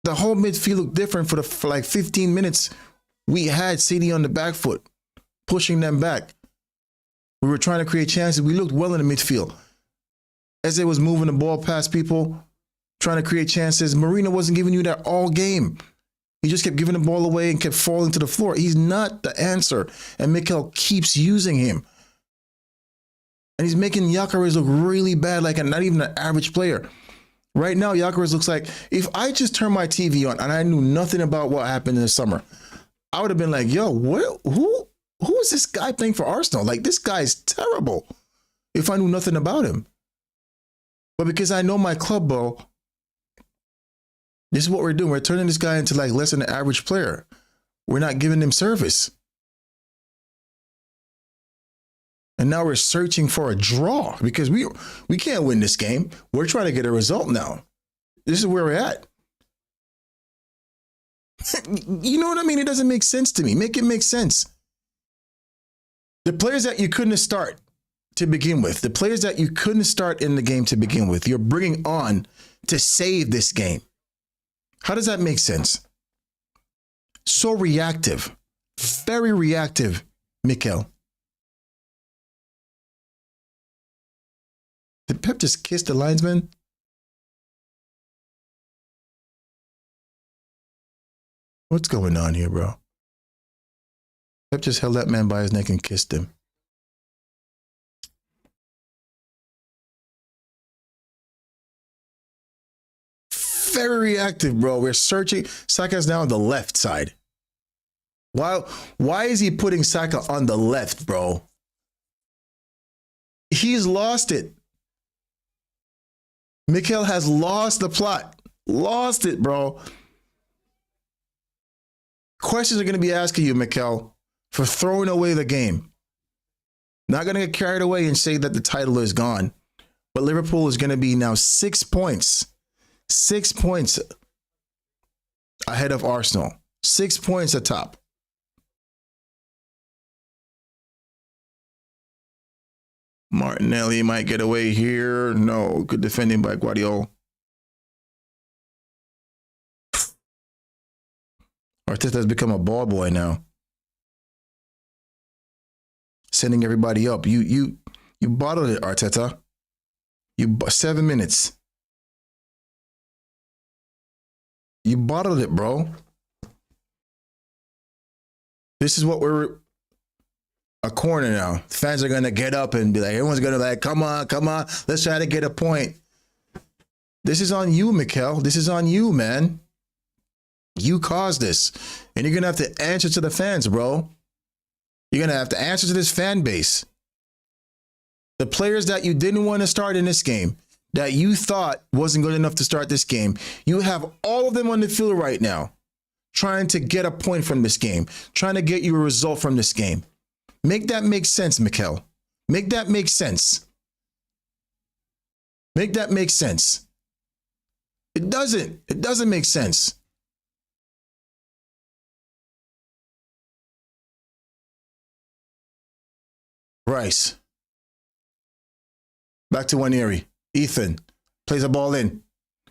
Speaker 1: the whole midfield looked different for like 15 minutes. We had City on the back foot, pushing them back. We were trying to create chances. We looked well in the midfield. Eze was moving the ball past people, trying to create chances. Mourinho wasn't giving you that all game. He just kept giving the ball away and kept falling to the floor. He's not the answer. And Mikel keeps using him. And he's making Gyökeres look really bad, like not even an average player. Right now, Gyökeres looks like if I just turned my TV on and I knew nothing about what happened in the summer, I would have been like, yo, what? Who is this guy playing for Arsenal? Like, this guy's terrible if I knew nothing about him. But because I know my club, bro, this is what we're doing. We're turning this guy into like less than an average player. We're not giving him service. And now we're searching for a draw because we can't win this game. We're trying to get a result now. This is where we're at. You know what I mean? It doesn't make sense to me. Make it make sense. The players that you couldn't start to begin with, the players that you couldn't start in the game to begin with, you're bringing on to save this game. How does that make sense? So reactive, very reactive, Mikel. Did Pep just kiss the linesman? What's going on here, bro? Pep just held that man by his neck and kissed him. Very reactive, bro. We're searching. Saka's now on the left side. Why is he putting Saka on the left, bro? He's lost it. Mikel has lost the plot. Lost it, bro. Questions are going to be asking you, Mikel, for throwing away the game. Not going to get carried away and say that the title is gone. But Liverpool is going to be now 6 points. 6 points ahead of Arsenal. 6 points atop. Martinelli might get away here. No, good defending by Guardiola. Arteta has become a ball boy now. Sending everybody up. You bottled it, Arteta. 7 minutes. You bottled it, bro. This is what we're a corner now. Fans are gonna get up and be like, everyone's gonna be like, come on, let's try to get a point. This is on you, Mikel. This is on you, man. You caused this. And you're gonna have to answer to the fans, bro. You're gonna have to answer to this fan base. The players that you didn't want to start in this game, that you thought wasn't good enough to start this game, you have all of them on the field right now, trying to get a point from this game, trying to get you a result from this game. Make that make sense, Mikel. Make that make sense. Make that make sense. It doesn't. It doesn't make sense. Rice. Back to Waneri. Ethan plays a ball in.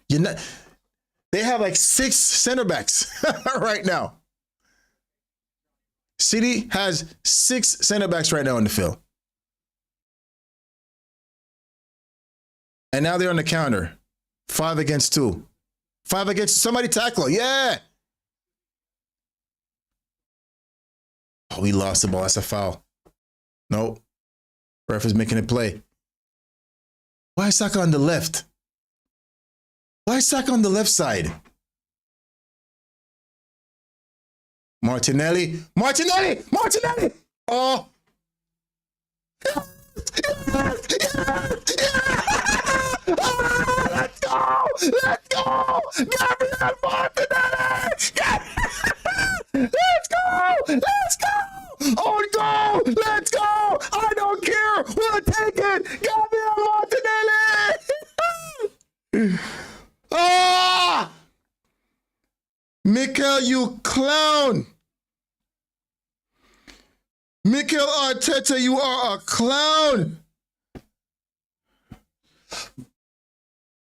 Speaker 1: They have like 6 center backs right now. City has 6 center backs right now in the field. And now they're on the counter. 5 against 2. 5 against somebody tackle. Yeah. Oh, we lost the ball. That's a foul. Nope. Ref is making a play. Why is Saka on the left? Why is Saka on the left side? Martinelli. Martinelli! Martinelli! Oh. Let's go! Let's go! Gabriel Martinelli! Let's go! Let's go! On goal! Let's go! I don't care! We'll take it! Gabriel Martinelli! Ah! Mikel, you clown! Mikel Arteta, you are a clown!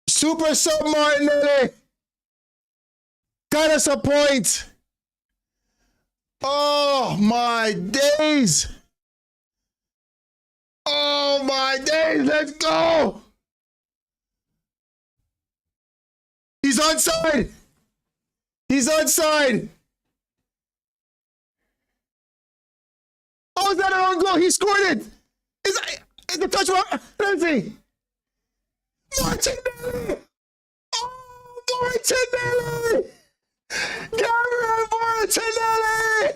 Speaker 1: Super sub Martinelli! Got us a point! Oh my days! Oh my days! Let's go! He's onside! He's onside! Oh, is that an own goal? He scored it! Is the touch wrong? Let's see. Martinelli! Martinelli! Gabriel Martinelli!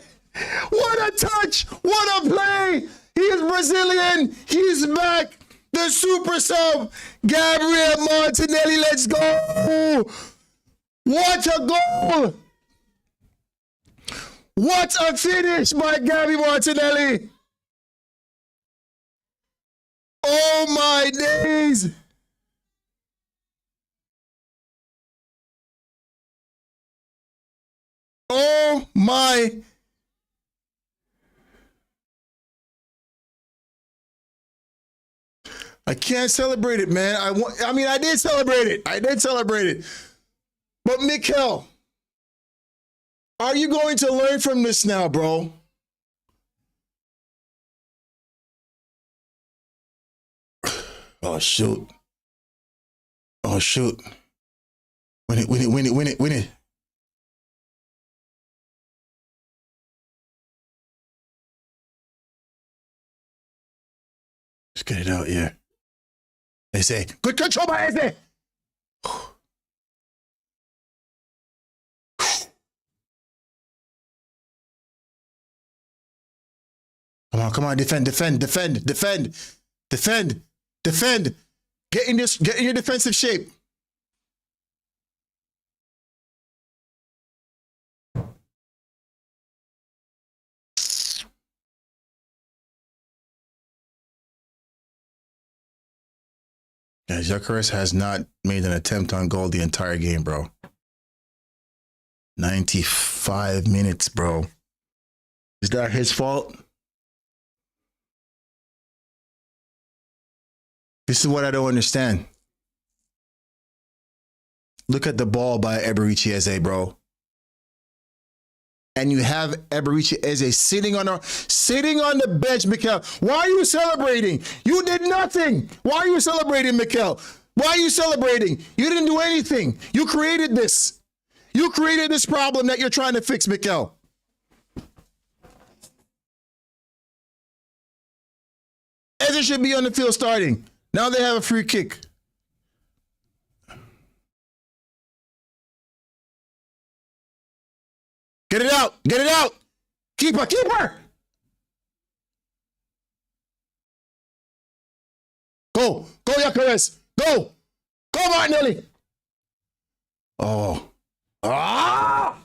Speaker 1: What a touch! What a play! He is Brazilian. He's back. The super sub, Gabriel Martinelli. Let's go! What a goal! What a finish by Gabby Martinelli! Oh my days! Oh my! I can't celebrate it, man. I mean, I did celebrate it. I did celebrate it. But Mikel, are you going to learn from this now, bro? Oh, shoot. Oh, shoot. Win it, win it, win it, win it, win it. Let's get it out here. They say, good control by Eze. Come on, defend. Get in your defensive shape. Guys, Gyökeres has not made an attempt on goal the entire game, bro. 95 minutes, bro. Is that his fault? This is what I don't understand. Look at the ball by Eberechi Eze, bro. And you have Eberechi Eze sitting on the bench, Mikel. Why are you celebrating? You did nothing. Why are you celebrating, Mikel? Why are you celebrating? You didn't do anything. You created this. You created this problem that you're trying to fix, Mikel. Eze should be on the field starting. Now they have a free kick. Get it out. Get it out. Keeper. Go. Go, Gyökeres. Go. Go, Martinelli. Oh. Ah!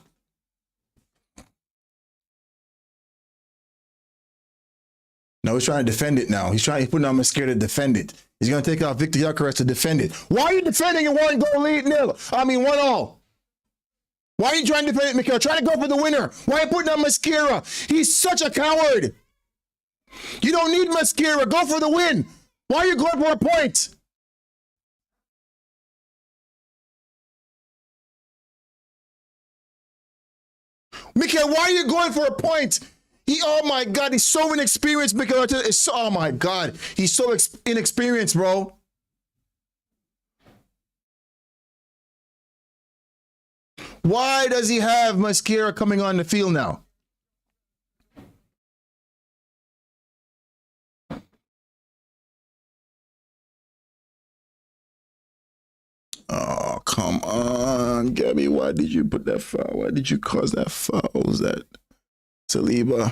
Speaker 1: No, he's trying to defend it now. He's putting on Mosquera to defend it. He's going to take out Victor Gyökeres to defend it. Why are you defending a 1-goal lead nil? I mean, 1-1. Why are you trying to defend it, Mikel? Try to go for the winner. Why are you putting on Mosquera? He's such a coward. You don't need Mosquera. Go for the win. Why are you going for a point? Mikel, why are you going for a point? Oh my God, he's so inexperienced, Mikel. Oh my God, he's so inexperienced, bro. Why does he have Mosquera coming on the field now? Oh, come on, Gabby. Why did you put that foul? Why did you cause that foul? Was that Saliba?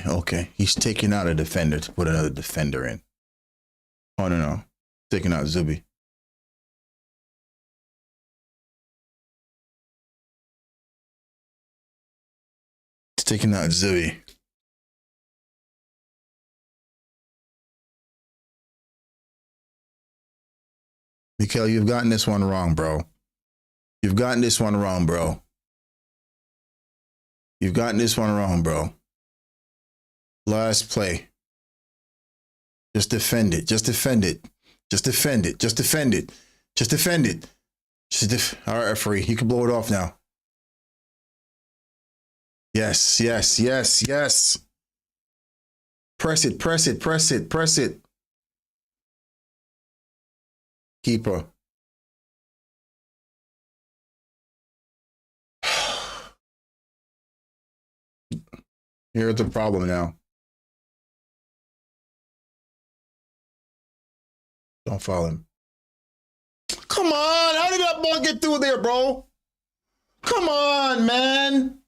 Speaker 1: Okay. He's taking out a defender to put another defender in. Oh, no. Taking out Zubi. He's taking out Zubi. Mikel, you've gotten this one wrong, bro. You've gotten this one wrong, bro. Last play. Just defend it. All right, referee. You can blow it off now. Yes. Press it. Keeper. Here's the problem now. Don't foul him. Come on. How did that ball get through there, bro? Come on, man.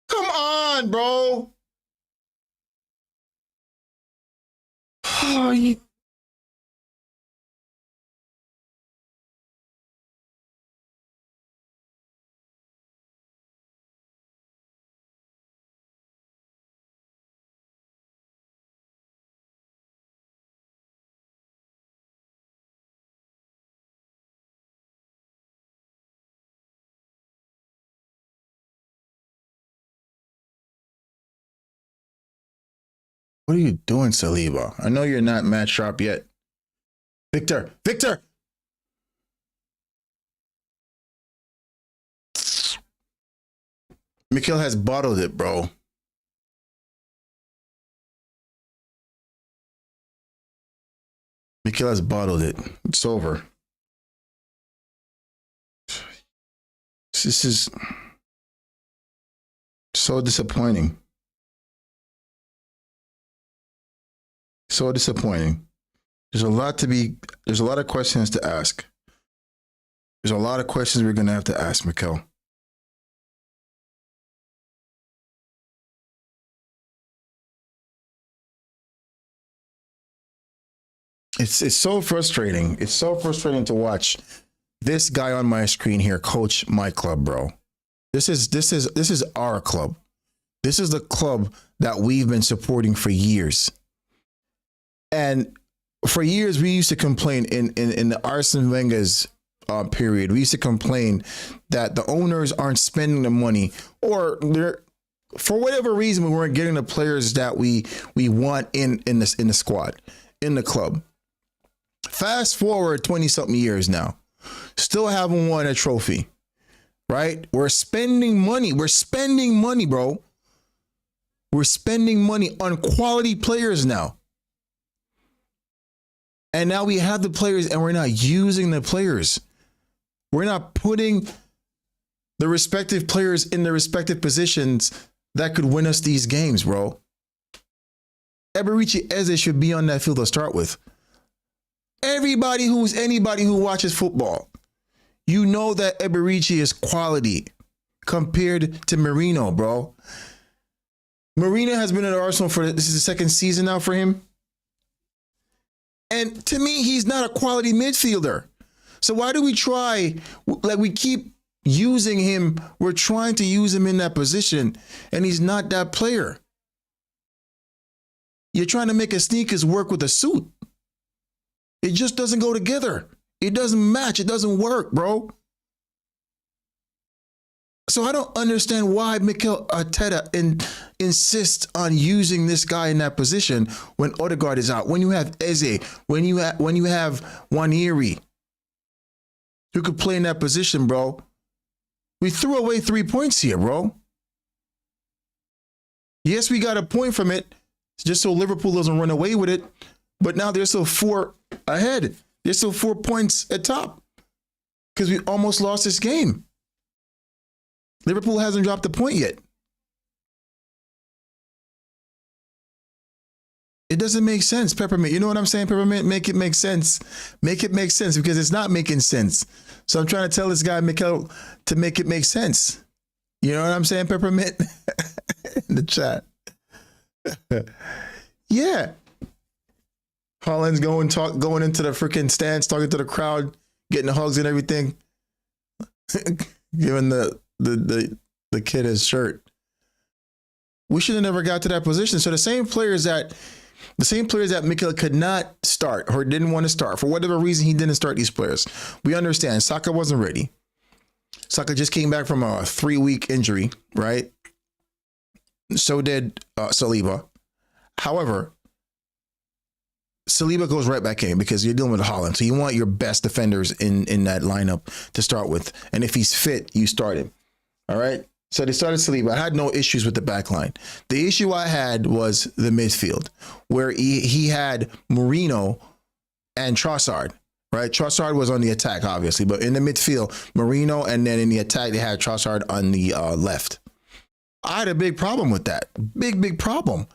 Speaker 1: Come on, bro. Oh, what are you doing, Saliba? I know you're not match sharp yet. Victor. Mikel has bottled it, bro. Mikel has bottled it. It's over. This is so disappointing. So disappointing. There's a lot of questions to ask. There's a lot of questions we're going to have to ask, Mikel. It's so frustrating. It's so frustrating to watch this guy on my screen here coach my club, bro. This is our club. This is the club that we've been supporting for years. And for years, we used to complain in the Arsene Wenger's period. We used to complain that the owners aren't spending the money, or they're, for whatever reason, we weren't getting the players that we want in the squad, in the club. Fast forward 20-something years now, still haven't won a trophy, right? We're spending money. We're spending money, bro. We're spending money on quality players now. And now we have the players and we're not using the players. We're not putting the respective players in the respective positions that could win us these games, bro. Eberici Eze should be on that field to start with. Anybody who watches football, you know that Eberici is quality compared to Merino, bro. Merino has been at Arsenal this is the second season now for him. And to me, he's not a quality midfielder. So why do we try, like we keep using him, we're trying to use him in that position, and he's not that player. You're trying to make a sneakers work with a suit. It just doesn't go together. It doesn't match. It doesn't work, bro. So I don't understand why Mikel Arteta insists on using this guy in that position when Odegaard is out, when you have Eze, when you have Nwaneri, who could play in that position, bro. We threw away 3 points here, bro. Yes, we got a point from it, just so Liverpool doesn't run away with it. But now they're still 4 ahead. They're still 4 points at top because we almost lost this game. Liverpool hasn't dropped a point yet. It doesn't make sense, Peppermint. You know what I'm saying, Peppermint? Make it make sense. Make it make sense because it's not making sense. So I'm trying to tell this guy, Mikel, to make it make sense. You know what I'm saying, Peppermint? In the chat. Yeah. Holland's going into the freaking stands, talking to the crowd, getting hugs and everything. Giving the kid his shirt. We should have never got to that position. So the same players that Mikel could not start or didn't want to start, for whatever reason he didn't start these players. We understand Saka wasn't ready. Saka just came back from a 3-week injury, right? So did Saliba. However, Saliba goes right back in because you're dealing with Holland. So you want your best defenders in that lineup to start with. And if he's fit, you start him. All right. So they started Saliba. I had no issues with the back line. The issue I had was the midfield, where he had Merino and Trossard, right? Trossard was on the attack, obviously, but in the midfield, Merino, and then in the attack, they had Trossard on the left. I had a big problem with that. Big problem.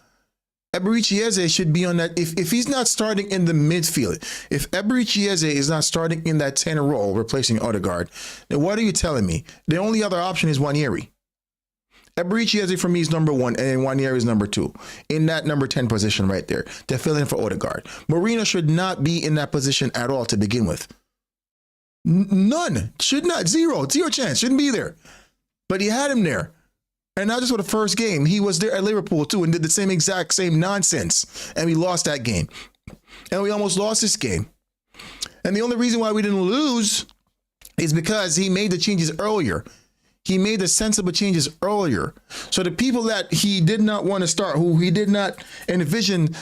Speaker 1: Eberechi Eze should be on that. If he's not starting in the midfield, if Eberechi Eze is not starting in that 10 role, replacing Odegaard, then what are you telling me? The only other option is Nwaneri. Eberechi Eze for me is number 1, and then Nwaneri is number 2 in that number 10 position right there to fill in for Odegaard. Marino should not be in that position at all to begin with. None. Should not. Zero chance. Shouldn't be there. But he had him there. And not just for the first game. He was there at Liverpool too and did the same nonsense. And we lost that game. And we almost lost this game. And the only reason why we didn't lose is because he made the changes earlier. He made the sensible changes earlier. So the people that he did not want to start, who he did not envision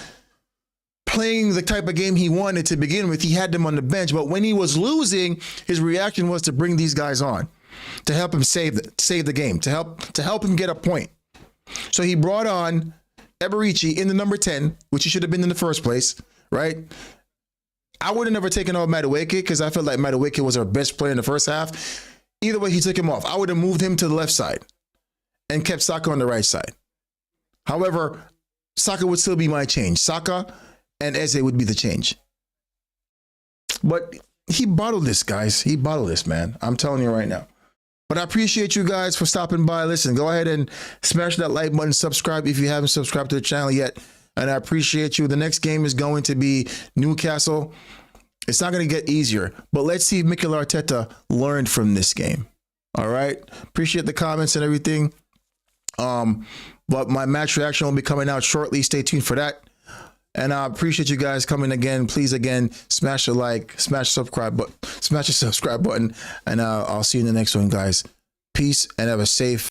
Speaker 1: playing the type of game he wanted to begin with, he had them on the bench. But when he was losing, his reaction was to bring these guys on to help him save the game, to help him get a point. So he brought on Eberechi in the number 10, which he should have been in the first place, right? I would have never taken off Madueke because I felt like Madueke was our best player in the first half. Either way, he took him off. I would have moved him to the left side and kept Saka on the right side. However, Saka would still be my change. Saka and Eze would be the change. But he bottled this, guys. He bottled this, man. I'm telling you right now. But I appreciate you guys for stopping by. Listen, go ahead and smash that like button. Subscribe if you haven't subscribed to the channel yet. And I appreciate you. The next game is going to be Newcastle. It's not going to get easier, but let's see if Mikel Arteta learned from this game. All right. Appreciate the comments and everything. But my match reaction will be coming out shortly. Stay tuned for that. And I appreciate you guys coming again. Please, again, smash a like, smash the subscribe button, and I'll see you in the next one, guys. Peace and have a safe